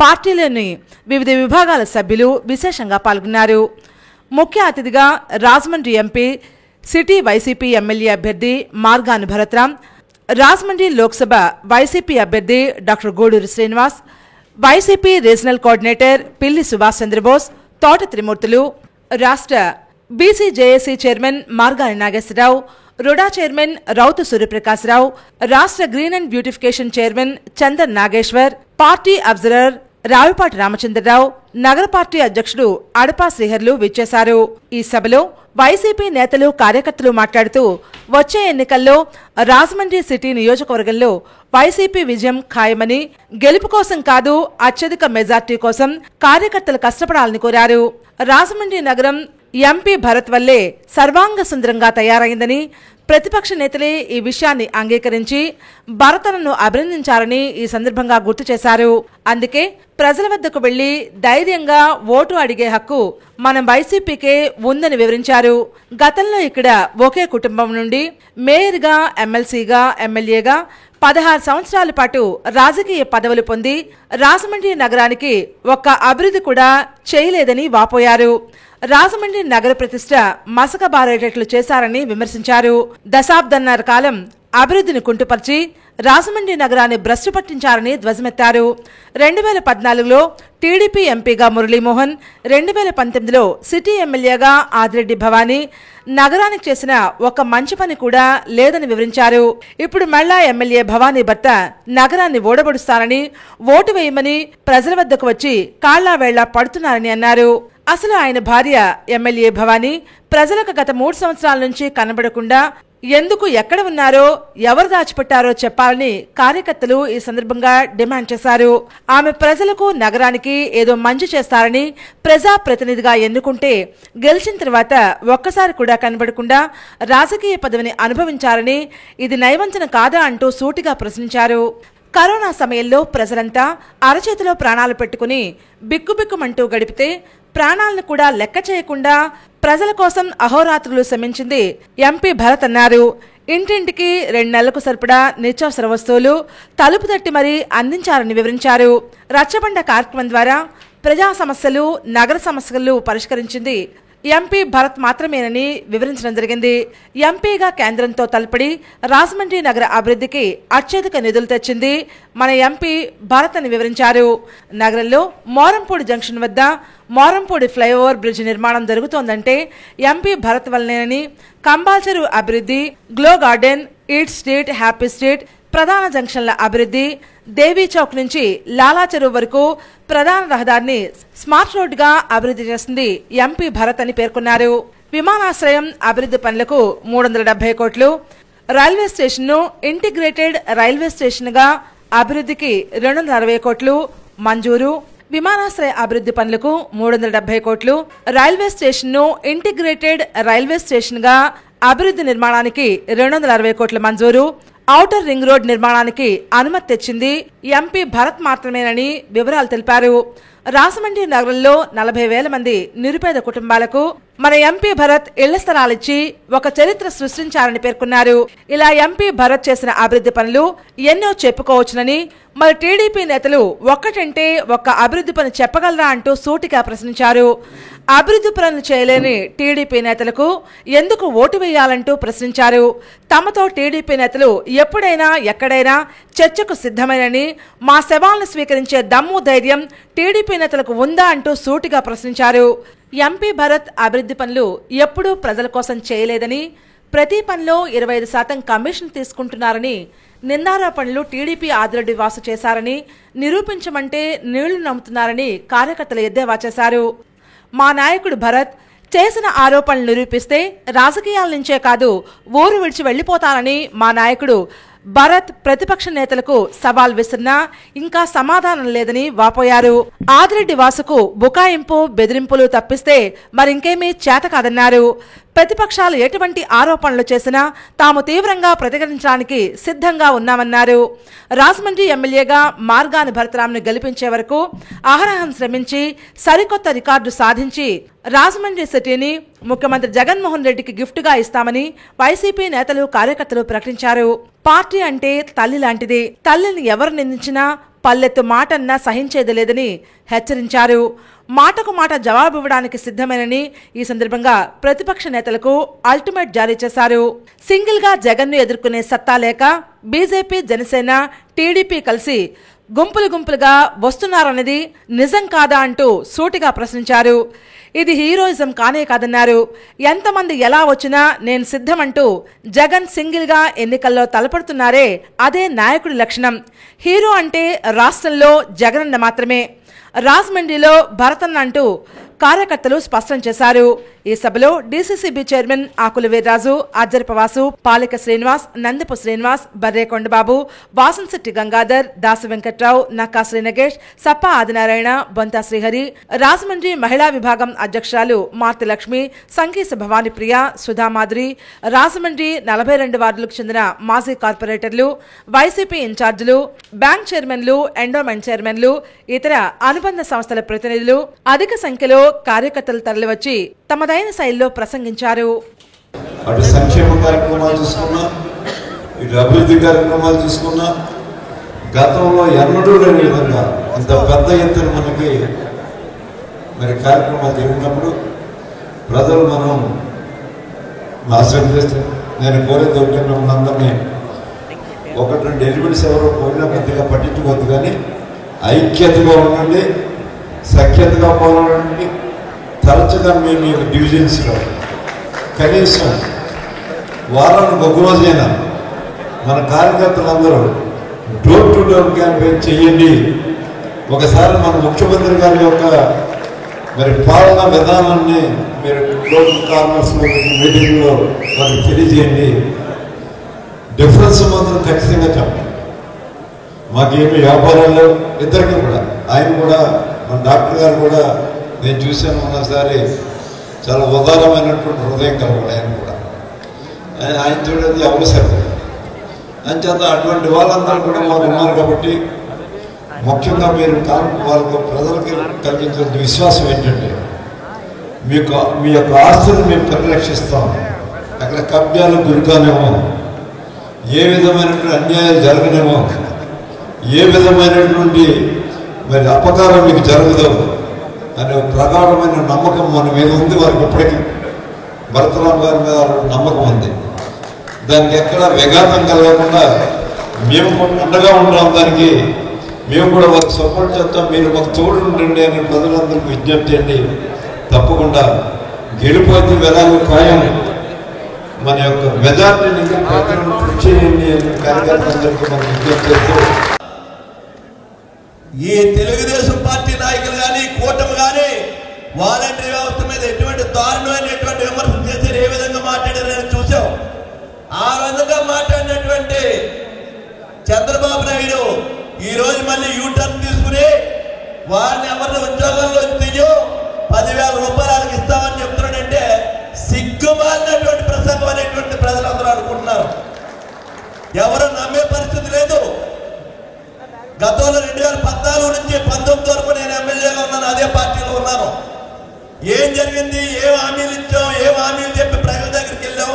పార్టీలోని వివిధ విభాగాల సభ్యులు విశేషంగా పాల్గొన్నారు. ముఖ్య అతిథిగా Rajahmundry MP, city YCP MLA అభ్యర్థి మార్గాను భరత్రాం, రాజమండ్రి లోక్సభ వైసీపీ అభ్యర్థి doctor Guduru Srinivas, YCP regional coordinator Pilli Subhash Chandrabose, Thota Trimurthulu, రాష్ట్ర బీసీజేఏసీ చైర్మన్ మార్గాని నాగేశ్వరరావు, రుడా చైర్మన్ రౌతు సూర్యప్రకాశ్రావు, రాష్ట్ర green and beautification chairman Chandan Nageswar, party observer Ravipati Ramachandrarao, నగర పార్టీ అధ్యక్షుడు అడపా శ్రీహర్లు విచ్చేశారు. ఈ సభలో వైసీపీ నేతలు, కార్యకర్తలు మాట్లాడుతూ వచ్చే ఎన్నికల్లో రాజమండ్రి సిటీ నియోజకవర్గంలో వైసీపీ విజయం ఖాయమని, గెలుపు కోసం కాదు అత్యధిక మెజార్టీ కోసం కార్యకర్తలు కష్టపడాలని కోరారు. రాజమండ్రి నగరం ఎంపీ భరత్ వల్లే సర్వాంగ సుందరంగా తయారైందని, ప్రతిపక్ష నేతలే ఈ విషయాన్ని అంగీకరించి భరతను అభినందించారని ఈ సందర్భంగా గుర్తు చేశారు. అందుకే ప్రజల వద్దకు వెళ్లి ధైర్యంగా ఓటు అడిగే హక్కు మనం వైసీపీకే ఉందని వివరించారు. గతంలో ఇక్కడ ఒకే కుటుంబం నుండి మేయర్గా, ఎమ్మెల్సీగా, ఎమ్మెల్యేగా 16 సంవత్సరాల పాటు రాజకీయ పదవులు పొంది రాజమండ్రి నగరానికి ఒక్క అభివృద్ధి కూడా చేయలేదని వాపోయారు. రాజమండ్రి నగర ప్రతిష్ట మసకబారేటట్లు చేశారని విమర్శించారు. దశాబ్దన్నర కాలం అభివృద్ధిని కుంటుపరిచి రాజమండ్రి నగరాన్ని భ్రష్టు పట్టించారని ధ్వజమెత్తారు. 2014లో టీడీపీ ఎంపీగా మురళీమోహన్, 2019లో సిటీ ఎమ్మెల్యేగా ఆదిరెడ్డి భవానీ నగరానికి చేసిన ఒక మంచి పని కూడా లేదని వివరించారు. ఇప్పుడు మళ్ళా ఎమ్మెల్యే భవానీ భర్త నగరాన్ని ఓడబడుస్తారని, ఓటు వేయమని ప్రజల వద్దకు వచ్చి కాళ్లా వేళ్లా పడుతున్నారని అన్నారు. అసలు ఆయన భార్య ఎమ్మెల్యే భవానీ ప్రజలకు గత 3 సంవత్సరాల నుంచి కనబడకుండా ఎందుకు, ఎక్కడ ఉన్నారో, ఎవరు దాచిపెట్టారో చెప్పాలని కార్యకర్తలు ఈ సందర్భంగా డిమాండ్ చేశారు. ఆమె ప్రజలకు, నగరానికి ఏదో మంచి చేస్తారని ప్రజాప్రతినిధిగా ఎన్నుకుంటే గెలిచిన తర్వాత ఒక్కసారి కూడా కనబడకుండా రాజకీయ పదవిని అనుభవించారని, ఇది నయవంచన కాదా అంటూ సూటిగా ప్రశ్నించారు. కరోనా సమయంలో ప్రజలంతా అరచేతిలో ప్రాణాలు పెట్టుకుని బిక్కుబిక్కుమంటూ గడిపితే ప్రాణాలను కూడా లెక్క చేయకుండా ప్రజల కోసం అహోరాత్రులు శ్రమించింది ఎంపీ భరత్ అన్నారు. ఇంటింటికి 2 నెలలకు సరిపడా నిత్యావసర వస్తువులు తలుపు తట్టి మరీ అందించారని వివరించారు. రచ్చబండ కార్యక్రమం ద్వారా ప్రజా సమస్యలు, నగర సమస్యలు పరిష్కరించింది ఎంపీ భరత్ మాత్రమేనని వివరించడం జరిగింది. ఎంపీగా కేంద్రంతో తలపడి రాజమండ్రి నగర అభివృద్ధికి అత్యధిక నిధులు తెచ్చింది మన ఎంపీ భరత్ అని వివరించారు. నగరంలో మోరంపూడి జంక్షన్ వద్ద మోరంపూడి ఫ్లైఓవర్ బ్రిడ్జ్ నిర్మాణం జరుగుతోందంటే ఎంపీ భరత్ వల్లనేనని, కంబాల్ చెరువు అభివృద్ధి, glow garden, eat street, happy street, ప్రధాన జంక్షన్ల అభివృద్ధి, దేవీ చౌక్ నుంచి లాలా చెరువు వరకు ప్రధాన రహదారిని స్మార్ట్ రోడ్డుగా అభివృద్ధి చేసింది ఎంపీ భరత్ అని పేర్కొన్నారు. విమానాశ్రయం అభివృద్ధి పనులకు 370 కోట్లు, రైల్వే స్టేషన్ను ఇంటిగ్రేటెడ్ రైల్వే స్టేషన్గా అభివృద్ధికి 260 కోట్లు మంజూరు. విమానాశ్రయ అభివృద్ధి పనులకు 370 కోట్లు, రైల్వే స్టేషన్ను ఇంటిగ్రేటెడ్ రైల్వే స్టేషన్గా అభివృద్ధి నిర్మాణానికి 260 కోట్ల మంజూరు. ఔటర్ రింగ్ రోడ్ నిర్మాణానికి అనుమతి తెచ్చింది ఎంపీ భరత్ మాత్రమేనని వివరాలు తెలిపారు. రాజమండ్రి నగరంలో 40,000 మంది నిరుపేద కుటుంబాలకు మన ఎంపీ భరత్ ఇళ్ల స్థలాలిచ్చి ఒక చరిత్ర సృష్టించారని పేర్కొన్నారు. ఇలా ఎంపీ భరత్ చేసిన అభివృద్ధి పనులు ఎన్నో చెప్పుకోవచ్చునని, మరి టీడీపీ నేతలు ఒక్కటంటే ఒక్క అభివృద్ధి పని చెప్పగలరా అంటూ సూటిగా ప్రశ్నించారు. అభివృద్ధి పనులు చేయలేని టీడీపీ నేతలకు ఎందుకు ఓటు వేయాలంటూ ప్రశ్నించారు. తమతో టీడీపీ నేతలు ఎప్పుడైనా ఎక్కడైనా చర్చకు సిద్ధమేనని, మా సవాల్ను స్వీకరించే దమ్ము ధైర్యం టీడీపీ నేతలకు ఉందా అంటూ సూటిగా ప్రశ్నించారు. ఎంపీ భరత్ అభివృద్ధి పనులు ఎప్పుడూ ప్రజల కోసం చేయలేదని, ప్రతి పనిలో 25% కమిషన్ తీసుకుంటున్నారని, నిందారోపణలు టీడీపీ ఆదిరెడ్డి వాసు చేశారని నిరూపించమంటే నీళ్లు నమ్ముతున్నారని కార్యకర్తలు ఎద్దేవా చేశారు. మా నాయకుడు భరత్ చేసిన ఆరోపణలు నిరూపిస్తే రాజకీయాల నుంచే కాదు ఊరు విడిచి వెళ్లిపోతానని మా నాయకుడు భరత్ ప్రతిపక్ష నేతలకు సవాల్ విసిరినా ఇంకా సమాధానం లేదని వాపోయారు. ఆదిరెడ్డి వాసుకు బుకాయింపు బెదిరింపులు తప్పిస్తే మరింకేమీ చేత కాదన్నారు. ప్రతిపక్షాలు ఎటువంటి ఆరోపణలు చేసినా తాము తీవ్రంగా ప్రతిఘటించడానికి సిద్ధంగా ఉన్నామన్నారు. రాజమండ్రి ఎమ్మెల్యేగా మార్గాని భరతరాంను గెలిపించే వరకు అహరహం శ్రమించి సరికొత్త రికార్డు సాధించి రాజమండ్రి సిటీని ముఖ్యమంత్రి జగన్మోహన్ రెడ్డికి గిఫ్ట్గా ఇస్తామని వైసీపీ నేతలు కార్యకర్తలు ప్రకటించారు. పార్టీ అంటే తల్లి లాంటిది, తల్లిని ఎవరు నిందించినా పల్లెత్తు మాటన్నా సహించేది లేదని హెచ్చరించారు. మాటకు మాట జవాబివ్వడానికి సిద్ధమేనని ఈ సందర్భంగా ప్రతిపక్ష నేతలకు అల్టిమేట్ జారీ చేశారు. సింగిల్ గా జగన్ను ఎదుర్కొనే సత్తా లేక బీజేపీ, జనసేన, టీడీపీ కలిసి గుంపులుగా వస్తున్నారన్నది నిజం కాదా అంటూ సూటిగా ప్రశ్నించారు. ఇది హీరోయిజం కానే కాదన్నారు. ఎంతమంది ఎలా వచ్చినా నేను సిద్ధమంటూ జగన్ సింగిల్ గా ఎన్నికల్లో తలపడుతున్నారే అదే నాయకుడి లక్షణం. హీరో అంటే రాష్ట్రంలో జగనన్న మాత్రమే, రాజమండ్రిలో భరతన్న అంటూ కార్యకర్తలు స్పష్టం చేశారు. ఈ సభలో డీసీసీబీ చైర్మన్ ఆకుల వీర్రాజు, అజ్జరపవాసు, పాలిక శ్రీనివాస్, నందిపు శ్రీనివాస్, బర్రే కొండబాబు, వాసంశెట్టి గంగాధర్, దాసు వెంకట్రావు, నక్కా శ్రీనగేష్, సప్ప ఆదినారాయణ, బొంతా శ్రీహరి, రాజమండ్రి మహిళా విభాగం అధ్యక్షురాలు మార్తి లక్ష్మి, సంకీస భవానీప్రియ, సుధామాధురి, రాజమండ్రి 42 వార్డులకు చెందిన మాజీ కార్పొరేటర్లు, వైసీపీ ఇన్ఛార్జీలు, బ్యాంక్ చైర్మన్లు, ఎండోమెంట్ చైర్మన్లు, ఇతర అనుబంధ సంస్థల ప్రతినిధులు అధిక సంఖ్యలో కార్యకర్తలు తరలివచ్చి తమదైన శైలిలో ప్రసంగించారు. అటు సంక్షేమ కార్యక్రమాలు చూసుకున్నా, ఇటు అభివృద్ధి కార్యక్రమాలు చూసుకున్నా, గతంలో ఎన్నడూ లేని విధంగా ఇంత పెద్ద ఎత్తున మనకి కార్యక్రమాలు జరిగినప్పుడు ప్రజలు మనం ఆశ్రయిస్తే నేను కోరేది ఒకటి, మనందరినీ 1-2 ఎలిమెంట్స్ ఎవరో పోయినా పెద్దగా పట్టించుకోవద్దు, కానీ ఐక్యతగా ఉండండి, సఖ్యతగా పోరాడండి. తరచుగా మేము డివిజన్స్లో కనీసం వారానికి ఒక రోజైనా మన కార్యకర్తలందరూ డోర్ టు డోర్ క్యాంపెయిన్ చేయండి. ఒకసారి మన ముఖ్యమంత్రి గారి యొక్క పాలనా విధానాన్ని మీరు లోకల్ కార్నర్స్లో మీటింగ్లో వాళ్ళకి తెలియజేయండి. డిఫరెన్స్ మాత్రం ఖచ్చితంగా చెప్పండి. మాకేమి వ్యాపారాలు లేవు ఇద్దరికి కూడా. ఆయన కూడా మన డాక్టర్ గారు కూడా నేను చూశాను ఒకసారి, చాలా ఉదారమైనటువంటి హృదయం కలవాడు ఆయన కూడా. ఆయన చూడేది అవసరం అంచేత అటువంటి వాళ్ళందరూ కూడా మాకు ఉన్నారు. కాబట్టి ముఖ్యంగా మీరు వాళ్ళకు ప్రజలకి కలిగించిన విశ్వాసం ఏంటంటే మీ యొక్క ఆస్తులను మేము పరిరక్షిస్తాం, అక్కడ కబ్జాలు గురికానేమో, ఏ విధమైనటువంటి అన్యాయాలు జరగనేమో, ఏ విధమైనటువంటి అపకారం మీకు జరగదు అనే ప్రగాఢమైన నమ్మకం మన మీద ఉంది. వారికి ఇప్పటికీ భరతరామ్ గారి మీద నమ్మకం ఉంది. దానికి ఎక్కడ విఘాతం కలగకుండా మేము అండగా ఉంటాం. దానికి మేము కూడా వారికి సపోర్ట్ చేస్తాం. మీరు మాకు తోడు ఉండండి అని ప్రజలందరికీ విజ్ఞప్తి చేయండి. తప్పకుండా గెలుపొంది వెళ్ళాలి ఖాయం. మన యొక్క మెజార్టీని కృషి చేయండి అని కార్యకర్తలందరికీ మనం విజ్ఞప్తి చేస్తూ, ఈ తెలుగుదేశం పార్టీ నాయకులు కానీ కూటమి కానీ వాలంటీర్ వ్యవస్థ మీద ఎటువంటి దారుణమైనటువంటి విమర్శలు చేశారు, ఏ విధంగా మాట్లాడారని చూసాం. ఆ విధంగా మాట్లాడినటువంటి చంద్రబాబు నాయుడు ఈ రోజు మళ్ళీ యూటర్న్ తీసుకుని వారిని ఎవరిని ఉద్యోగంలో తీయో 10,000 రూపాయలు ఇస్తామని చెప్తున్నాడంటే సిగ్గుమాలినటువంటి ప్రసంగం అనేటువంటి ప్రజలందరూ అనుకుంటున్నారు. ఎవరు నమ్మే పరిస్థితి లేదు. గతంలో 2014 నుంచి 19 వరకు నేను ఎమ్మెల్యేగా ఉన్నాను, అదే పార్టీలో ఉన్నాను. ఏం జరిగింది, ఏం హామీలు ఇచ్చాం, ఏం హామీలు చెప్పి ప్రజల దగ్గరికి వెళ్ళాం,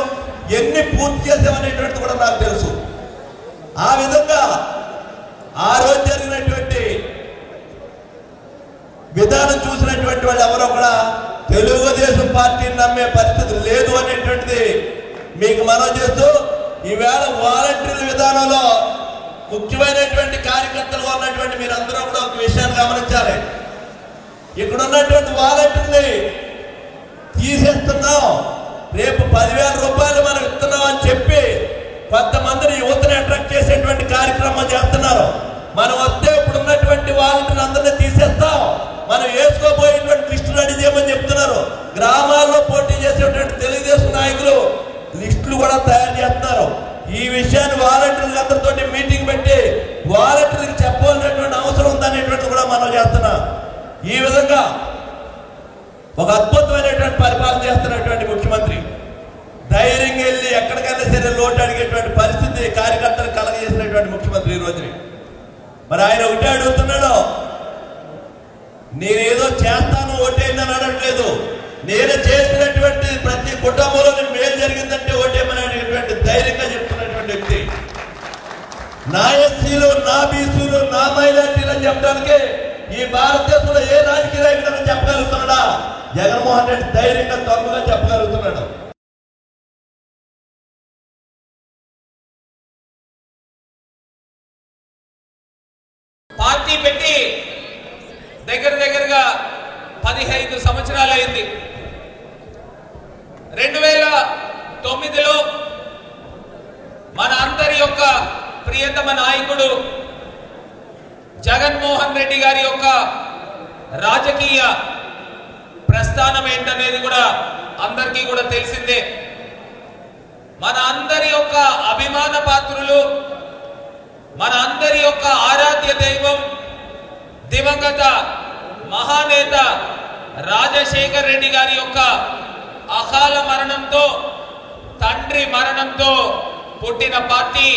ఎన్ని పూర్తి చేసామనేటువంటిది కూడా నాకు తెలుసు. ఆ విధంగా ఆ రోజు జరిగినటువంటి విధానం చూసినటువంటి వాళ్ళు ఎవరో కూడా తెలుగుదేశం పార్టీని నమ్మే పరిస్థితి లేదు అనేటువంటిది మీకు మనవి చేస్తూ, ఈవేళ వాలంటీర్ల విధానంలో ముఖ్యమైనటువంటి కార్యకర్తలుగా ఉన్నటువంటి మీరందరూ కూడా ఒక విషయాన్ని గమనించాలి. ఇక్కడ ఉన్నటువంటి వాలంటీర్ని తీసేస్తున్నాం, రేపు 10,000 రూపాయలు మనం ఇస్తున్నాం అని చెప్పి కొంతమందిని యువతని అట్రాక్ట్ చేసేటువంటి కార్యక్రమం చేస్తున్నారు. మనం వస్తే ఇప్పుడు ఉన్నటువంటి వాలంటీర్లు అందరినీ తీసేస్తాం, మనం వేసుకోబోయేటువంటి లిస్టులు రెడీ చేయమని చెప్తున్నారు. గ్రామాల్లో పోటీ చేసేటువంటి తెలుగుదేశం నాయకులు లిస్టులు కూడా తయారు చేస్తున్నారు. ఈ విషయాన్ని వాలంటీర్లు అందరితో మీటింగ్ పెట్టి వాలంటీర్లకు చెప్పాల్సినటువంటి అవసరం ఉందనేటువంటి కూడా మనం చేస్తున్నాం. ఈ విధంగా ఒక అద్భుతమైనటువంటి పరిపాలన చేస్తున్నటువంటి ముఖ్యమంత్రి, ధైర్యంగా వెళ్ళి ఎక్కడికైనా సరే లోటు అడిగేటువంటి పరిస్థితి కార్యకర్తలు కలగజేసినటువంటి ముఖ్యమంత్రి ఈ రోజు. మరి ఆయన ఒకటే అడుగుతున్నాడు, నేనేదో చేస్తాను ఓటేయమని అనట్లేదు, నేను చేసినటువంటి ప్రతి కుటుంబంలో మేలు జరిగిందంటే ఓటేయమని అనేటువంటి ధైర్యంగా చెప్తున్నటువంటి వ్యక్తి. నా ఎస్సీలు, నా బీసీలు, నా మైనార్టీలు అని చెప్పడానికి ఈ భారతదేశంలో ఏ రాజకీయ నాయకుడు చెప్పగలుగుతున్నాడా? జగన్మోహన్ రెడ్డి ధైర్యంగా తొందరగా చెప్పగలుగుతున్నాడు. పార్టీ పెట్టి దగ్గరగా 15 సంవత్సరాలు అయింది. 2009లో మన అందరి యొక్క ప్రియతమ నాయకుడు జగన్మోహన్ రెడ్డి గారి యొక్క రాజకీయ ప్రస్థానం ఏంటనేది కూడా అందరికీ కూడా తెలిసిందే. మన అందరి యొక్క అభిమాన పాత్రులు, మన అందరి యొక్క ఆరాధ్య దైవం దివంగత మహానేత రాజశేఖర్ రెడ్డి గారి యొక్క అకాల మరణంతో, తండ్రి మరణంతో పుట్టిన పార్టీ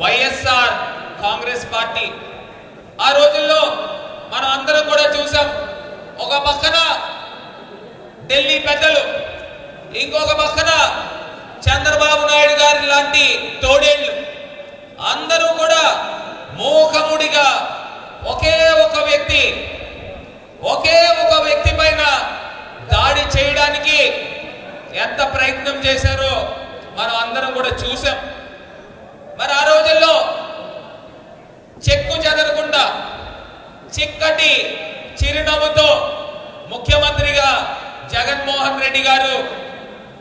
వైఎస్ఆర్ కాంగ్రెస్ పార్టీ. ఆ రోజుల్లో మనం అందరం కూడా చూసాం. ఒక పక్కన ఢిల్లీ పెద్దలు, ఇంకొక పక్కన చంద్రబాబు నాయుడు గారి లాంటి తోడేళ్లు, అందరూ కూడా మూకముడిగా ఒకే ఒక వ్యక్తి పైన దాడి చేయడానికి ఎంత ప్రయత్నం చేశారో మనం అందరం కూడా చూసాం. మరి ఆ రోజుల్లో చెక్కు చెదరకుండా చిక్కటి చిరునవ్వుతో ముఖ్యమంత్రిగా జగన్మోహన్ రెడ్డి గారు,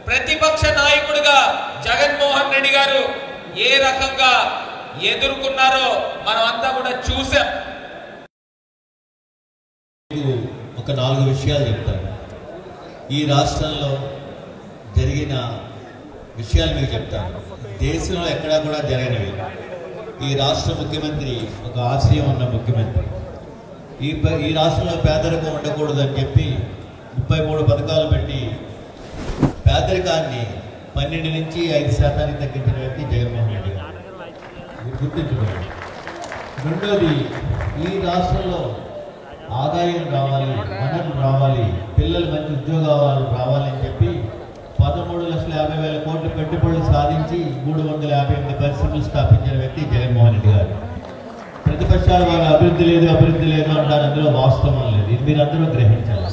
ప్రతిపక్ష నాయకుడిగా జగన్మోహన్ రెడ్డి గారు ఏ రకంగా ఎదుర్కొన్నారో మనం అంతా కూడా చూసాం. ఒక 4 విషయాలు చెప్తాను. ఈ రాష్ట్రంలో జరిగిన విషయాలు మీకు చెప్తాను. దేశంలో ఎక్కడా కూడా జరగనివి. ఈ రాష్ట్ర ముఖ్యమంత్రి ఒక ఆశయం ఉన్న ముఖ్యమంత్రి. ఈ రాష్ట్రంలో పేదరికం ఉండకూడదని చెప్పి 33 పథకాలు పెట్టి పేదరికాన్ని 12 నుంచి 5% తగ్గించిన వ్యక్తి జగన్మోహన్ రెడ్డి గారు. గుర్తించుకోండి. రెండోది, ఈ రాష్ట్రంలో ఆదాయం రావాలి, వనరులు రావాలి, పిల్లలు మంచి ఉద్యోగాలు రావాలని చెప్పి 13,50,000 కోట్ల పెట్టుబడులు సాధించి 358 పరిశ్రమలు స్థాపించిన వ్యక్తి జగన్మోహన్ రెడ్డి గారు. ప్రతిపక్షాల వాళ్ళ అభివృద్ధి లేదు అంటారు. అందులో వాస్తవం లేదు. ఇది మీరు అందరూ గ్రహించాలి.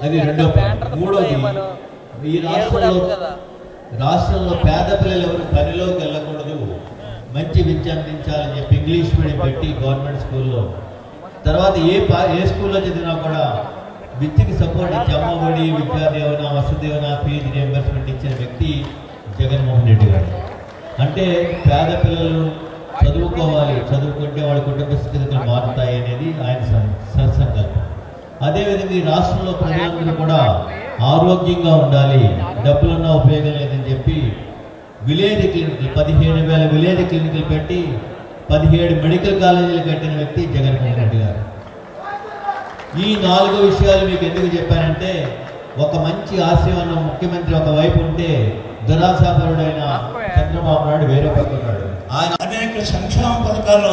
అది రెండో పాయింట్. మూడోది, ఈ రాష్ట్రంలో పేద పిల్లలు ఎవరు పనిలోకి వెళ్ళకూడదు, మంచి విద్య అందించాలని చెప్పి ఇంగ్లీష్ మీడియం పెట్టి గవర్నమెంట్ స్కూల్లో, తర్వాత ఏ స్కూల్లో చదివినా కూడా విద్యకి సపోర్ట్ ఇచ్చి అమ్మఒడి, విద్యాదేవన, వసుదేవన, ఫీజు రియంబర్స్మెంట్ ఇచ్చిన వ్యక్తి జగన్మోహన్ రెడ్డి గారు. అంటే పేద పిల్లలు చదువుకోవాలి, చదువుకుంటే వాళ్ళ కుటుంబ స్థితిగతులు మారుతాయి అనేది ఆయన సత్సంకల్పం. అదేవిధంగా ఈ రాష్ట్రంలో ప్రజలందరూ కూడా ఆరోగ్యంగా ఉండాలి, డబ్బులున్నా ఉపయోగం లేదని చెప్పి విలేజ్ క్లినిక్లు 17,000 విలేజ్ క్లినిక్లు పెట్టి 17 మెడికల్ కాలేజీలు కట్టిన వ్యక్తి జగన్మోహన్ రెడ్డి గారు. ఈ 4 విషయాలు మీకు ఎందుకు చెప్పానంటే, ఒక మంచి ఆశయం ఉన్న ముఖ్యమంత్రి ఒకవైపు ఉంటే దురాశాపరుడైన చంద్రబాబు నాయుడు వేరే పక్క ఉన్నాడు. ఆయన అనేక సంక్షేమ పథకాలు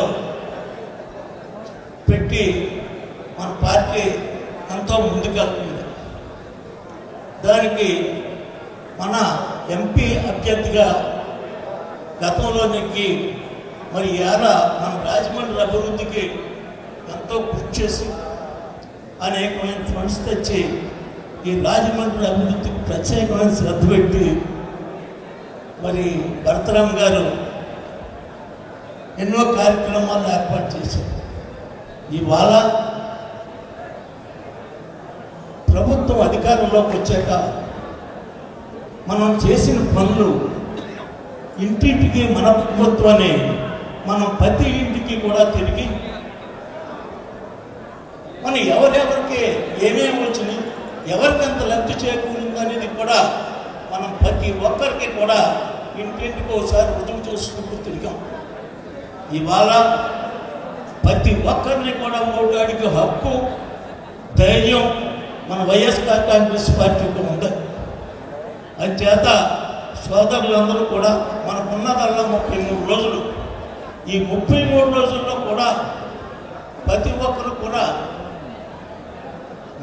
పెట్టి మన పార్టీ ఎంతో ముందుకెళ్తుంది. దానికి మన ఎంపీ అభ్యర్థిగా గతంలో నెక్కి మరి మన రాజమండ్రి అభివృద్ధికి ఎంతో కృషి చేసి అనేకమైన ఫండ్స్ తెచ్చి ఈ రాజమండ్రి అభివృద్ధికి ప్రత్యేకమైన శ్రద్ధ పెట్టి మరి భరతరామ్ గారు ఎన్నో కార్యక్రమాలు ఏర్పాటు చేశారు. ఇవాళ ప్రభుత్వం అధికారంలోకి వచ్చాక మనం చేసిన పనులు ఇంటింటికి మన ప్రభుత్వాన్ని మనం ప్రతి ఇంటికి కూడా తిరిగి మనం ఎవరెవరికి ఏమేమి వచ్చినాయి, ఎవరికి ఎంత లబ్ధి చేకూరింది అనేది కూడా మనం ప్రతి ఒక్కరికి కూడా ఇంటింటికి ఒకసారి రుజువు చేసుకుంటూ తిరిగాం. ఇవాళ ప్రతి ఒక్కరిని కూడా ఓటాడికి హక్కు, ధైర్యం మన వైఎస్ఆర్ కాంగ్రెస్ పార్టీకి ఉంది. అంచేత సోదరులందరూ కూడా మనకున్నదల్లా 33 రోజులు. ఈ 33 రోజుల్లో కూడా ప్రతి ఒక్కరు కూడా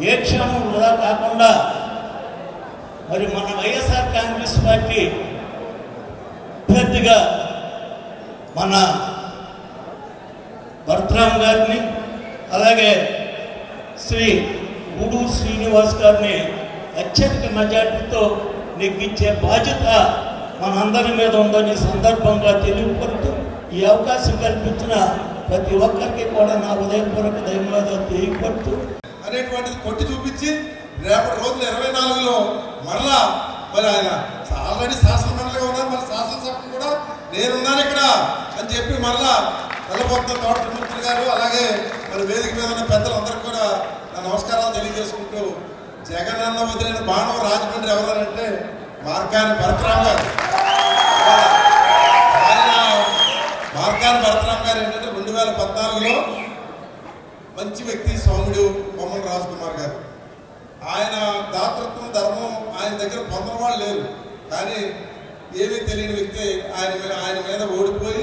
ఏ క్షేమం వృధా కాకుండా మరి మన వైఎస్ఆర్ కాంగ్రెస్ పార్టీ అభ్యర్థిగా మన భరతరామ్ గారిని, అలాగే శ్రీ గూడూరు శ్రీనివాస్ గారిని అత్యధిక మెజార్టీతో నెగ్గించే బాధ్యత మనందరి మీద ఉందని సందర్భంగా తెలియపడుతూ ఈ అవకాశం కల్పించిన ప్రతి ఒక్కరికి కూడా నా ఉదయపూర్వక ధన్యవాదాలు తెలియపడుతూ అనేటువంటిది కొట్టి చూపించి రేపటి రోజులు 24లో మరలా మరి ఆయన ఆల్రెడీ శాసనమండలిగా ఉన్నారు, మరి శాసనసభ కూడా నేనున్నాను ఇక్కడ అని చెప్పి మరలా వెళ్ళబోతున్న తోటమిత్రులు గారు, అలాగే మరి వేదిక మీద ఉన్న పెద్దలందరికీ కూడా నా నమస్కారాలు తెలియజేసుకుంటూ, జగన్ అన్న వదిలిన బాణం రాజమండ్రి ఎవరంటే మార్కాని భరతరామ్ గారు. ఆయన మార్కాని భరతరామ్ గారు ఏంటంటే 2014లో మంచి వ్యక్తి, సౌమ్యుడు బొమ్మల రాజకుమార్ గారు. ఆయన దాతృత్వం, ధర్మం ఆయన దగ్గర పొందిన వాళ్ళు లేరు. కానీ ఏమీ తెలియని వ్యక్తి ఆయన మీద ఓడిపోయి,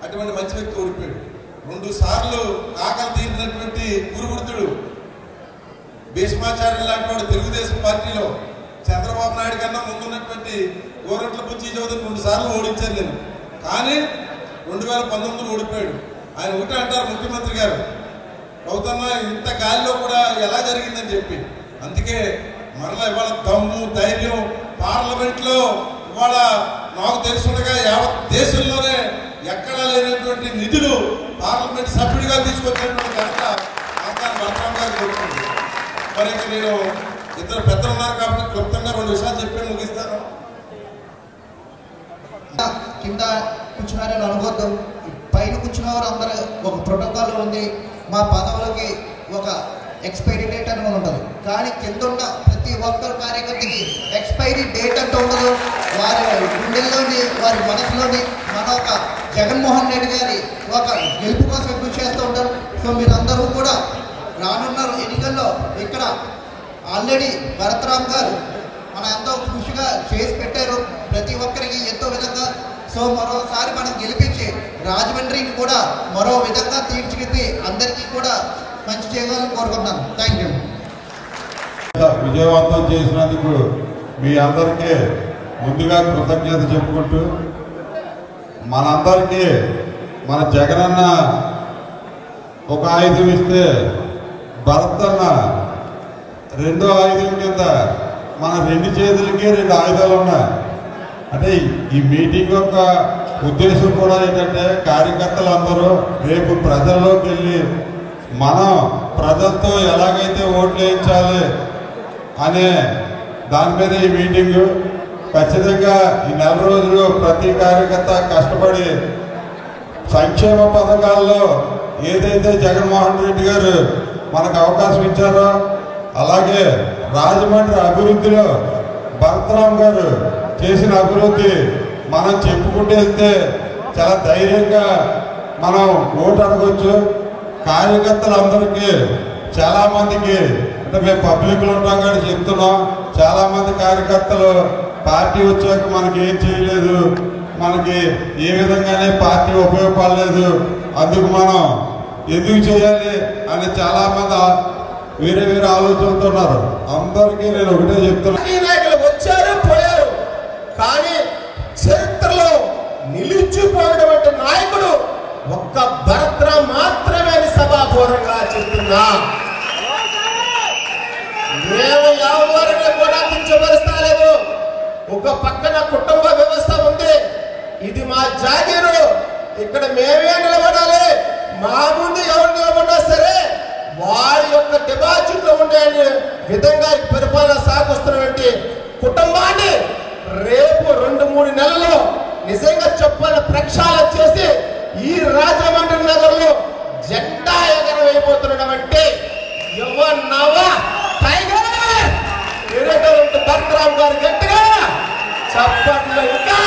అటువంటి మంచి వ్యక్తి ఓడిపోయాడు. 2 సార్లు ఆకలి తీరినటువంటి గురువృత్తుడు భీష్మాచార్యులు లాంటి వాడు తెలుగుదేశం పార్టీలో చంద్రబాబు నాయుడు కన్నా ముందున్నటువంటి గోరట్ల బుచ్చి చౌదరి 2 సార్లు ఓడించారు నేను. కానీ 2019 ఓడిపోయాడు. ఆయన ఒకటే అంటారు ముఖ్యమంత్రి గారు, అవుతున్నా ఇంత గాలిలో కూడా ఎలా జరిగిందని చెప్పి. అందుకే మరలా ఇవాళ దమ్ము, ధైర్యం పార్లమెంట్లో ఇవాళ నాకు తెలుసుండగా యావత్ దేశంలోనే ఎక్కడా లేనటువంటి నిధులు పార్లమెంట్ సభ్యుడిగా తీసుకొచ్చినటువంటి ఘనత మార్కాని భరతరామ్ గారు కోరుతుంది. మరి నేను ఇద్దరు పెద్దలు ఉన్నారు కాబట్టి క్లుప్తంగా 2 విషయాలు చెప్పి ముగిస్తాను. కింద కూర్చున్నారని అనుకోద్దాం. పైన కూర్చున్న వారు అందరూ ఒక ప్రోటోకాల్ ఉంది. మా పదవులకి ఒక ఎక్స్పైరీ డేట్ అని ఉంటుంది. కానీ కింద ఉన్న ప్రతి ఒక్కరు కార్యకర్తకి ఎక్స్పైరీ డేట్ అంటూ ఉండదు. వారి గుండెల్లోని, వారి మనసులోని మన ఒక జగన్మోహన్ రెడ్డి గారి ఒక గెలుపు కోసం కృషి చేస్తూ ఉంటారు. సో మీరందరూ కూడా రానున్న ఎన్నికల్లో ఇక్కడ ఆల్రెడీ భరతరామ్ గారు మన ఎంతో కృషిగా చేసి పెట్టారు ప్రతి ఒక్కరికి ఎంతో విధంగా. సో మరోసారి మనం గెలిపించి రాజమండ్రిని కూడా మరో విధంగా తీర్చిదిద్ది అందరికీ కూడా మంచి చేయాలని కోరుకుంటున్నాను. Thank you. విజయవంతం చేసినందుకు మీ అందరికీ ముందుగా కృతజ్ఞత చెప్పుకుంటూ, మనందరికీ మన జగనన్న ఒక ఆయుధం ఇస్తే భరతన్న రెండో ఆయుధం కింద మన రెండు చేతులకి రెండు ఆయుధాలు ఉన్నాయి. అంటే ఈ మీటింగ్ యొక్క ఉద్దేశం కూడా ఏంటంటే కార్యకర్తలు అందరూ రేపు ప్రజల్లోకి వెళ్ళి మనం ప్రజలతో ఎలాగైతే ఓట్లు వేయించాలి అనే దాని మీద ఈ మీటింగు. ఖచ్చితంగా ఈ నెల రోజులు ప్రతి కార్యకర్త కష్టపడి సంక్షేమ పథకాల్లో ఏదైతే జగన్మోహన్ రెడ్డి గారు మనకు అవకాశం ఇచ్చారో అలాగే రాజమండ్రి అభివృద్ధిలో భరతరామ్ గారు చేసిన అభివృద్ధి మనం చెప్పుకుంటూ వెళ్తే చాలా ధైర్యంగా మనం ఓటు అడగొచ్చు. కార్యకర్తలందరికీ చాలామందికి అంటే మేము పబ్లిక్లో ఉంటాం కానీ చెప్తున్నాం, చాలామంది కార్యకర్తలు పార్టీ వచ్చాక మనకి ఏం చేయలేదు, మనకి ఏ విధంగానే పార్టీ ఉపయోగపడలేదు, అందుకు మనం ఎందుకు చేయాలి అని చాలామంది వేరే వేరే ఆలోచనలతో ఉన్నారు. అందరికీ నేను ఒకటే చెప్తున్నాను, నాయకులు వచ్చారు పోయారు, కానీ చరిత్రలో నిలిచిపోయినటువంటి నాయకుడు ఒక్క భరతరామ్ మాత్రమే సభాపూర్వంగా చెప్తున్నా. మేము ఎవరిని కూడా కించపరుస్తలేదు. ఒక పక్కన కుటుంబ వ్యవస్థ ఉంది, ఇది మా జాగీరు, ఇక్కడ మేమే నిలబడాలి. మా ముందు ఎవరు నిలబడినా సరే వారి యొక్క డిపాజిట్లు ఉండే విధంగా పరిపాలన సాగిస్తున్నటువంటి కుటుంబాన్ని రేపు 2-3 నెలల్లో నిజంగా చెప్పాలని ప్రక్షాళన చేసి ఈ రాజమండ్రి నగరంలో జెండా ఎగరవేయబోతున్నటువంటి యువ నవ టైగర్ భరతరామ్ గారు గట్టిగా చెప్పట్లు. ఇంకా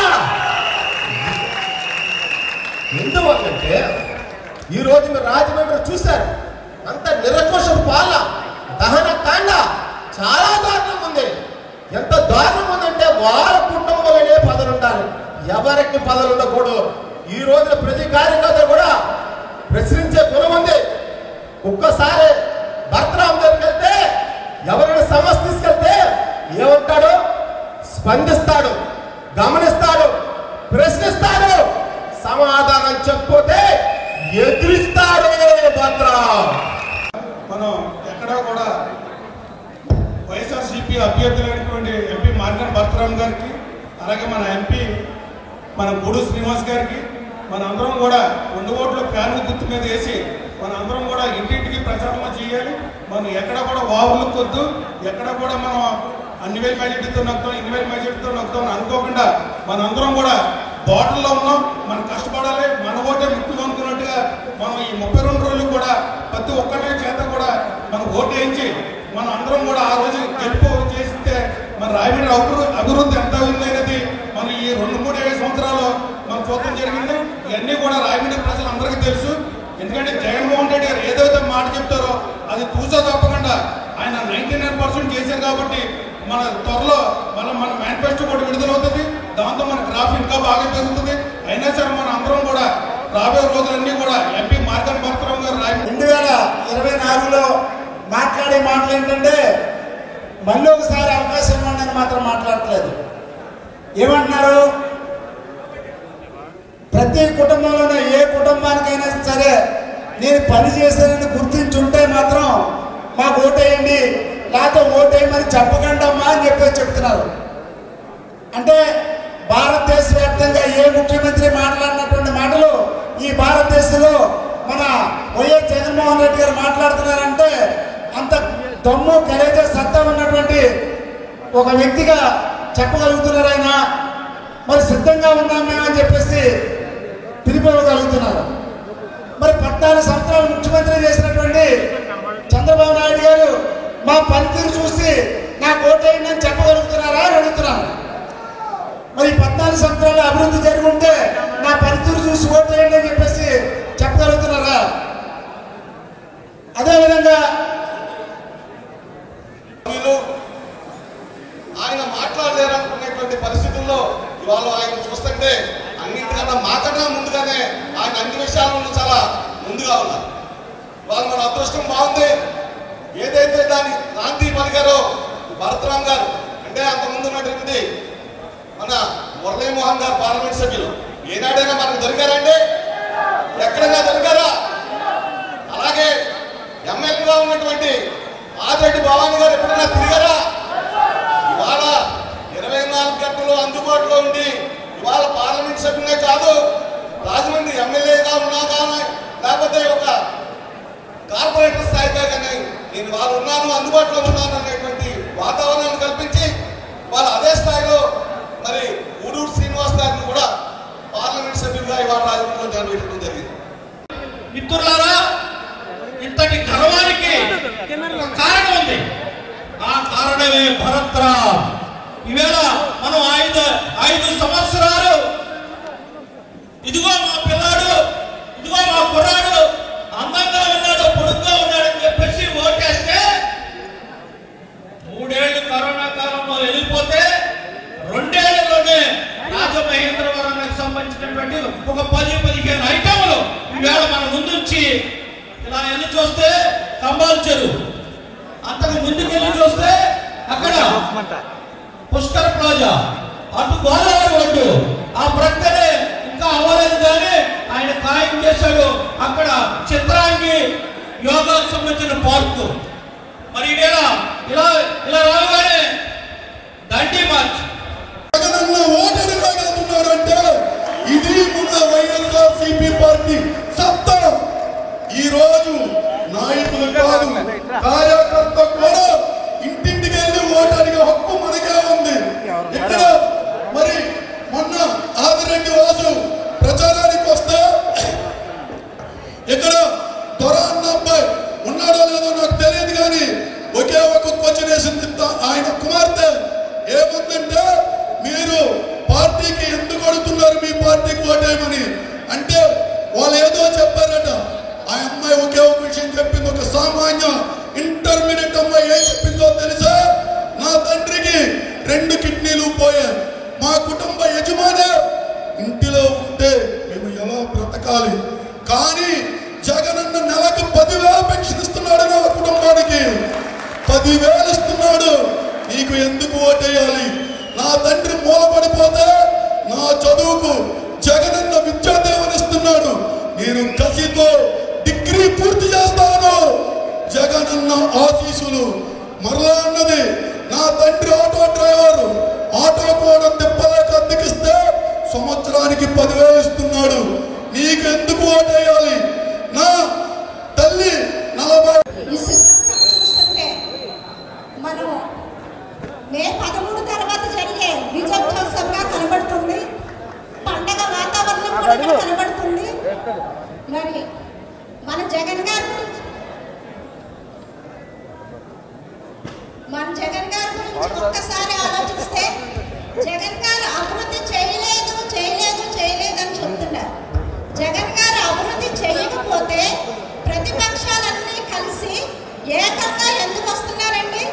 ఎందువల్లంటే ఈరోజు మీరు రాజమండ్రి చూశారు, అంత నిరకోశం పాల దహన కాండ చాలా దారుణం ఉంది. ఎంత దారుణం ఉందంటే వాళ్ళ కుటుంబంలోనే పదవులు ఉండాలి, ఎవరికి పదవులు ఉండకూడదు. ఈ రోజున ప్రతి కార్యకర్త కూడా ప్రశ్నించే గుణం ఉంది. ఒక్కసారి భరతరామ్ దగ్గరికి వెళ్తే ఎవరైనా సమస్య తీసుకెళ్తే ఏమంటాడు? స్పందిస్తాడు, గమనిస్తాడు, ప్రశ్నిస్తాడు, సమాధానం చెప్పితే ఎదురిస్తాడు భరతరామ్. మనం ఎక్కడా కూడా వైఎస్ఆర్సీపీ అభ్యర్థులైనటువంటి ఎంపీ మార్గన్ భరతరామ్ గారికి, అలాగే మన ఎంపీ మన గూడు శ్రీనివాస్ గారికి మనందరం కూడా 2 ఓట్లు ఫ్యాన్ గుర్తు మీద వేసి మనందరం కూడా ఇంటింటికి ప్రచారం చేయాలి. మనం ఎక్కడ కూడా వావులకొద్దు, ఎక్కడ కూడా మనం అన్ని వేల మెజార్టీతో నొక్కుతాం, 2,000 మెజార్టీతో నొక్కుతాం అనుకోకుండా మనందరం కూడా బార్డర్లో ఉన్నాం. మనం కష్టపడాలి, మన ఓటే ముఖ్యం అనుకున్నట్టుగా మనం ఈ 32 రోజులు కూడా ప్రతి ఒక్కరి చేత కూడా మనం ఓటు వేయించి మనం అందరం కూడా ఆ రోజు గెలుపు చేస్తే మన రాయమండ్రి అభివృద్ధి ఎంత ఉందనేది మనం ఈ 2-3 సంవత్సరాలు మనం చూడటం జరిగింది. ఇవన్నీ కూడా రాయమండ్రి ప్రజలందరికీ తెలుసు. ఎందుకంటే జగన్మోహన్ రెడ్డి గారు ఏదైతే మాట చెప్తారో అది తూచా తప్పకుండా ఆయన 99% చేశారు. కాబట్టి మన త్వరలో మన మేనిఫెస్టో కూడా విడుదలవుతుంది. దాంతో మన గ్రాఫ్ ఇంకా బాగా పెరుగుతుంది. అయినా సరే మన అందరం కూడా రాబోయే రోజులన్నీ కూడా ఎంపీ మార్గన్ భరతరామ్ గారు 2024లో మాట్లాడే మాటలు ఏంటంటే మళ్ళీ ఒకసారి అవకాశం ఇవ్వండి మాత్రం మాట్లాడట్లేదు. ఏమంటున్నారు? ప్రతి కుటుంబంలోనే ఏ కుటుంబానికైనా సరే నేను పని చేశానని గుర్తించుంటే మాత్రం మాకు ఓటేయండి, లేకపోతే ఓటేయమని చెప్పకండమ్మా అని చెప్తున్నారు. అంటే భారతదేశ వ్యాప్తంగా ఏ ముఖ్యమంత్రి మాట్లాడినటువంటి మాటలు ఈ భారతదేశంలో మన వైఎస్ జగన్మోహన్ రెడ్డి గారు మాట్లాడుతున్నారంటే అంత దమ్ము కరేజ సత్తా ఉన్నటువంటి ఒక వ్యక్తిగా చెప్పగలుగుతున్నారు. ఆయన మరి సిద్ధంగా ఉన్నాం మేమని చెప్పేసి పిలిపివ్వగలుగుతున్నారు. మరి 14 సంవత్సరాలు ముఖ్యమంత్రి చేసినటువంటి చంద్రబాబు నాయుడు గారు మా పనితీరు చూసి నాకు ఓటేయండి అని చెప్పగలుగుతున్నారా అని అడుగుతున్నారు. మరి 14 సంవత్సరాలు అభివృద్ధి జరిగి ఉంటే నా పనితీరు చూసి ఓటేయండి అని చెప్పేసి చెప్పగలుగుతున్నారా? అదేవిధంగా ఆయన మాట్లాడలేరనుకునేటువంటి పరిస్థితుల్లో ఇవాళ ఆయన చూస్తుంటే అన్నింటికన్నా మాకన్నా ముందుగానే ఆయన అన్ని విషయాలను చాలా ముందుగా ఉన్నారు. వాళ్ళు మన అదృష్టం బాగుంది. ఏదైతే దాని నాంది పలికారో భరతరామ్ గారు అంటే అంతకుముందు ఉన్నటువంటి మన మురళీమోహన్ గారు పార్లమెంట్ సభ్యులు ఏనాడైనా మనకు దొరికారండి? ఎక్కడైనా దొరికారా? అలాగే ఎమ్మెల్యేగా ఉన్నటువంటి ఆదిరెడ్డి భవానీ గారు ఎప్పుడైనా తిరిగారా? ఇవాళ 24 గంటలు అందుబాటులో ఉండి ఇవాళ పార్లమెంట్ సభ్యునే కాదు, రాజమండ్రి ఎమ్మెల్యేగా ఉన్నా కానీ లేకపోతే ఒక కార్పొరేటర్ స్థాయిగా కానీ నేను వాళ్ళు ఉన్నాను, అందుబాటులో ఉన్నాను అనేటువంటి వాతావరణాన్ని కల్పించి వాళ్ళు అదే స్థాయిలో మరి ఊడూరు శ్రీనివాస్ గారిని కూడా పార్లమెంట్ సభ్యులుగా ఇవాళ రాజమండ్రిలో జరగడం జరిగింది. మిత్రులారా, ఇంతటి గర్వానికి కారణం ఉంది. ఆ కారణమే భరత్రామ్. ఈవేళ మనం 5 సంవత్సరాలు ఇదిగో మా పిల్లాడు, ఇదిగో మా కుర్రాడు అందంగా ఉన్నాడు, పొడుగ్గా ఉన్నాడని చెప్పేసి ఓటేస్తే 3 ఏళ్ళు కరోనా కాలంలో వెళ్ళిపోతే 2 ఏళ్లలోనే రాజమహేంద్రవరానికి సంబంధించినటువంటి ఒక 10-15 ఐటములు ఈవేళ మన ముందుంచి ఇలా వెళ్ళి చూస్తే కంబాల్ చెరువు, అంతకు ముందుకు వెళ్ళి చూస్తే అక్కడ పుష్కర్ ప్లాజా, అటు గోదావరి ఒడ్డు, ఆ ప్రక్కనే ఇంకా అవ్వలేదు కానీ ఆయన ఖాయం చేశాడు అక్కడ చిత్రాంగి యోగాకు సంబంధించిన పార్కు. మరి ఇలా ఇలా ఇలా రాగానే దండి మార్చ్ ఓటడుగుతున్నారంటే ఇది మన వైఎస్ఆర్సీపీ పార్టీ సత్తా. ఈ రోజు నాయకులు కాదు, కార్యకర్త కూడా ఇంటింటికి వెళ్ళి ఓటు అడిగే హక్కు మనకే ఉంది. ఇక్కడ మరి మొన్న ఆదిరెడ్డి వాసు ప్రచారానికి వస్తే ఇక్కడ దొర అన్న అబ్బాయి ఉన్నాడో లేదో నాకు తెలియదు కానీ ఒకే ఒక క్వశ్చన్ వేసింది ఆయన కుమార్తె. ఏముందంటే మీరు పార్టీకి ఎందుకు అడుగుతున్నారు, మీ పార్టీకి ఓటేయమని అంటే వాళ్ళు ఏదో చెప్పారట. ఆ అమ్మాయి ఒకే ఒక విషయం చెప్పింది, ఒక సామాన్య ఇంటర్మీడియట్ అమ్మాయి ఏం చెప్పిందో తెలుసా? నా తండ్రికి 2 కిడ్నీలు పోయాయి, మా కుటుంబ యజమాని ఇంటిలో ఉంటే మేము ఎలా బ్రతకాలి, కానీ జగనన్న నెలకు 10,000 పెన్షన్ ఇస్తున్నాడు, నా కుటుంబానికి 10,000 ఇస్తున్నాడు, నీకు ఎందుకు ఓటేయాలి? నా తండ్రి మూలపడిపోతే నా చదువుకు జగనన్న విద్యాదేవనిస్తున్నాడు, నేను కసితో డిగ్రీ పూర్తి చేస్తాను, జగనన్న ఆశీస్సులు. మరలా అన్నది, నా తండ్రి ఆటో డ్రైవర్, ఆటో కూడా తిప్పలేక అద్దెకిస్తే సంవత్సరానికి 10,000 ఇస్తున్నాడు, నీకు ఎందుకు ఓటేయాలి? నా తల్లి 40 మనం మే 13 తర్వాత జరిగే విజయోత్సవంగా కనబడుతుంది, పండగ వాతావరణం కూడా కనబడుతుంది. మరి మన జగన్ గారు గురించి ఒక్కసారి ఆలోచిస్తే జగన్ గారు అభివృద్ధి చేయలేదు అని చెప్తున్నారు. జగన్ గారు అభివృద్ధి చేయకపోతే ప్రతిపక్షాలన్నీ కలిసి ఏకంగా ఎందుకు వస్తున్నారండి?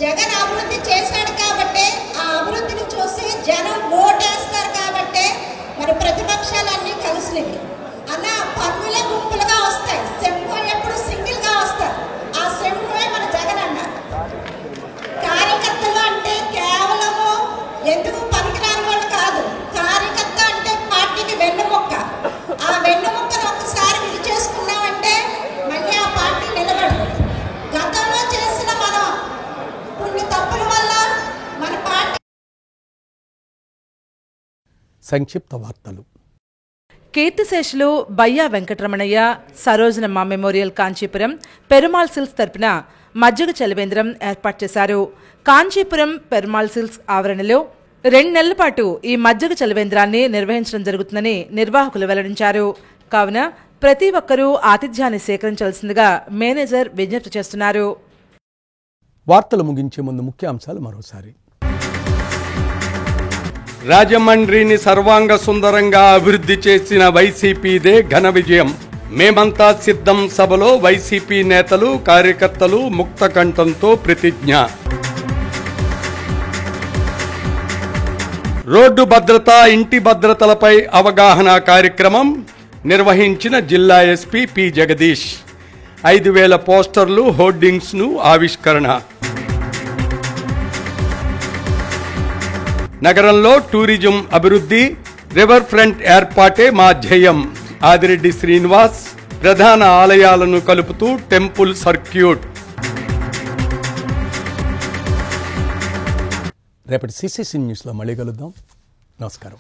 జగన్ అభివృద్ధి చేశాడు కాబట్టి, ఆ అభివృద్ధిని చూసి జనం ఓటేస్తారు కాబట్టి మరి ప్రతిపక్షాలన్నీ కలిసినవి అన్న పన్నులే గుంపులుగా వస్తాయి, సింహం ఎప్పుడు సింగిల్ గా వస్తారు. ఆ సింహమే మన జగన్ అన్న. కార్యకర్తలు అంటే కేవలము ఎందుకు పనికిరాని వాళ్ళు కాదు, కార్యకర్త అంటే పార్టీకి వెన్నుముక్క. ఆ వెన్నుముక్కను ఒక్కసారి విడి చేసుకున్నామంటే మళ్ళీ ఆ పార్టీ నిలబడదు. గతంలో చేసిన మనం కొన్ని తప్పుల వల్ల మన పార్టీ. సంక్షిప్త వార్తలు. కీర్తిశేషులు బయ్యా వెంకటరమణయ్య సరోజనమ్మ మెమోరియల్ కాంచీపురం పెరుమాళ్ సిల్స్ తరపున మజ్జిగ చలివేంద్రం ఏర్పాటు చేశారు. కాంచీపురం పెరుమాళ్ సిల్స్ ఆవరణలో 2 నెలల పాటు ఈ మజ్జిగ చలివేంద్రాన్ని నిర్వహించడం జరుగుతుందని నిర్వాహకులు వెల్లడించారు. కావున ప్రతి ఒక్కరూ ఆతిథ్యాన్ని సేకరించాల్సిందిగా మేనేజర్ విజ్ఞప్తి చేస్తున్నారు. వార్తలు ముగించే ముందు ముఖ్యాంశాలు మరోసారి. రాజమండ్రిని సర్వాంగ సుందరంగా అభివృద్ధి చేసిన వైసీపీదే ఘన విజయం. మేమంతా సిద్ధం సభలో వైసీపీ నేతలు కార్యకర్తలు ముక్త కంఠంతో ప్రతిజ్ఞ. రోడ్డు భద్రత ఇంటి భద్రతలపై అవగాహన కార్యక్రమం నిర్వహించిన జిల్లా ఎస్పీ పి జగదీష్. 5,000 పోస్టర్లు హోర్డింగ్స్ ను ఆవిష్కరణ. నగరంలో టూరిజం అభివృద్ధి, రివర్ ఫ్రంట్ ఏర్పాటే మా ధ్యేయం. ఆదిరెడ్డి శ్రీనివాస్, ప్రధాన ఆలయాలను కలుపుతూ టెంపుల్ సర్క్యూట్. రేపటి సిసిసి న్యూస్లో మళ్ళీ కలుద్దాం. నమస్కారం.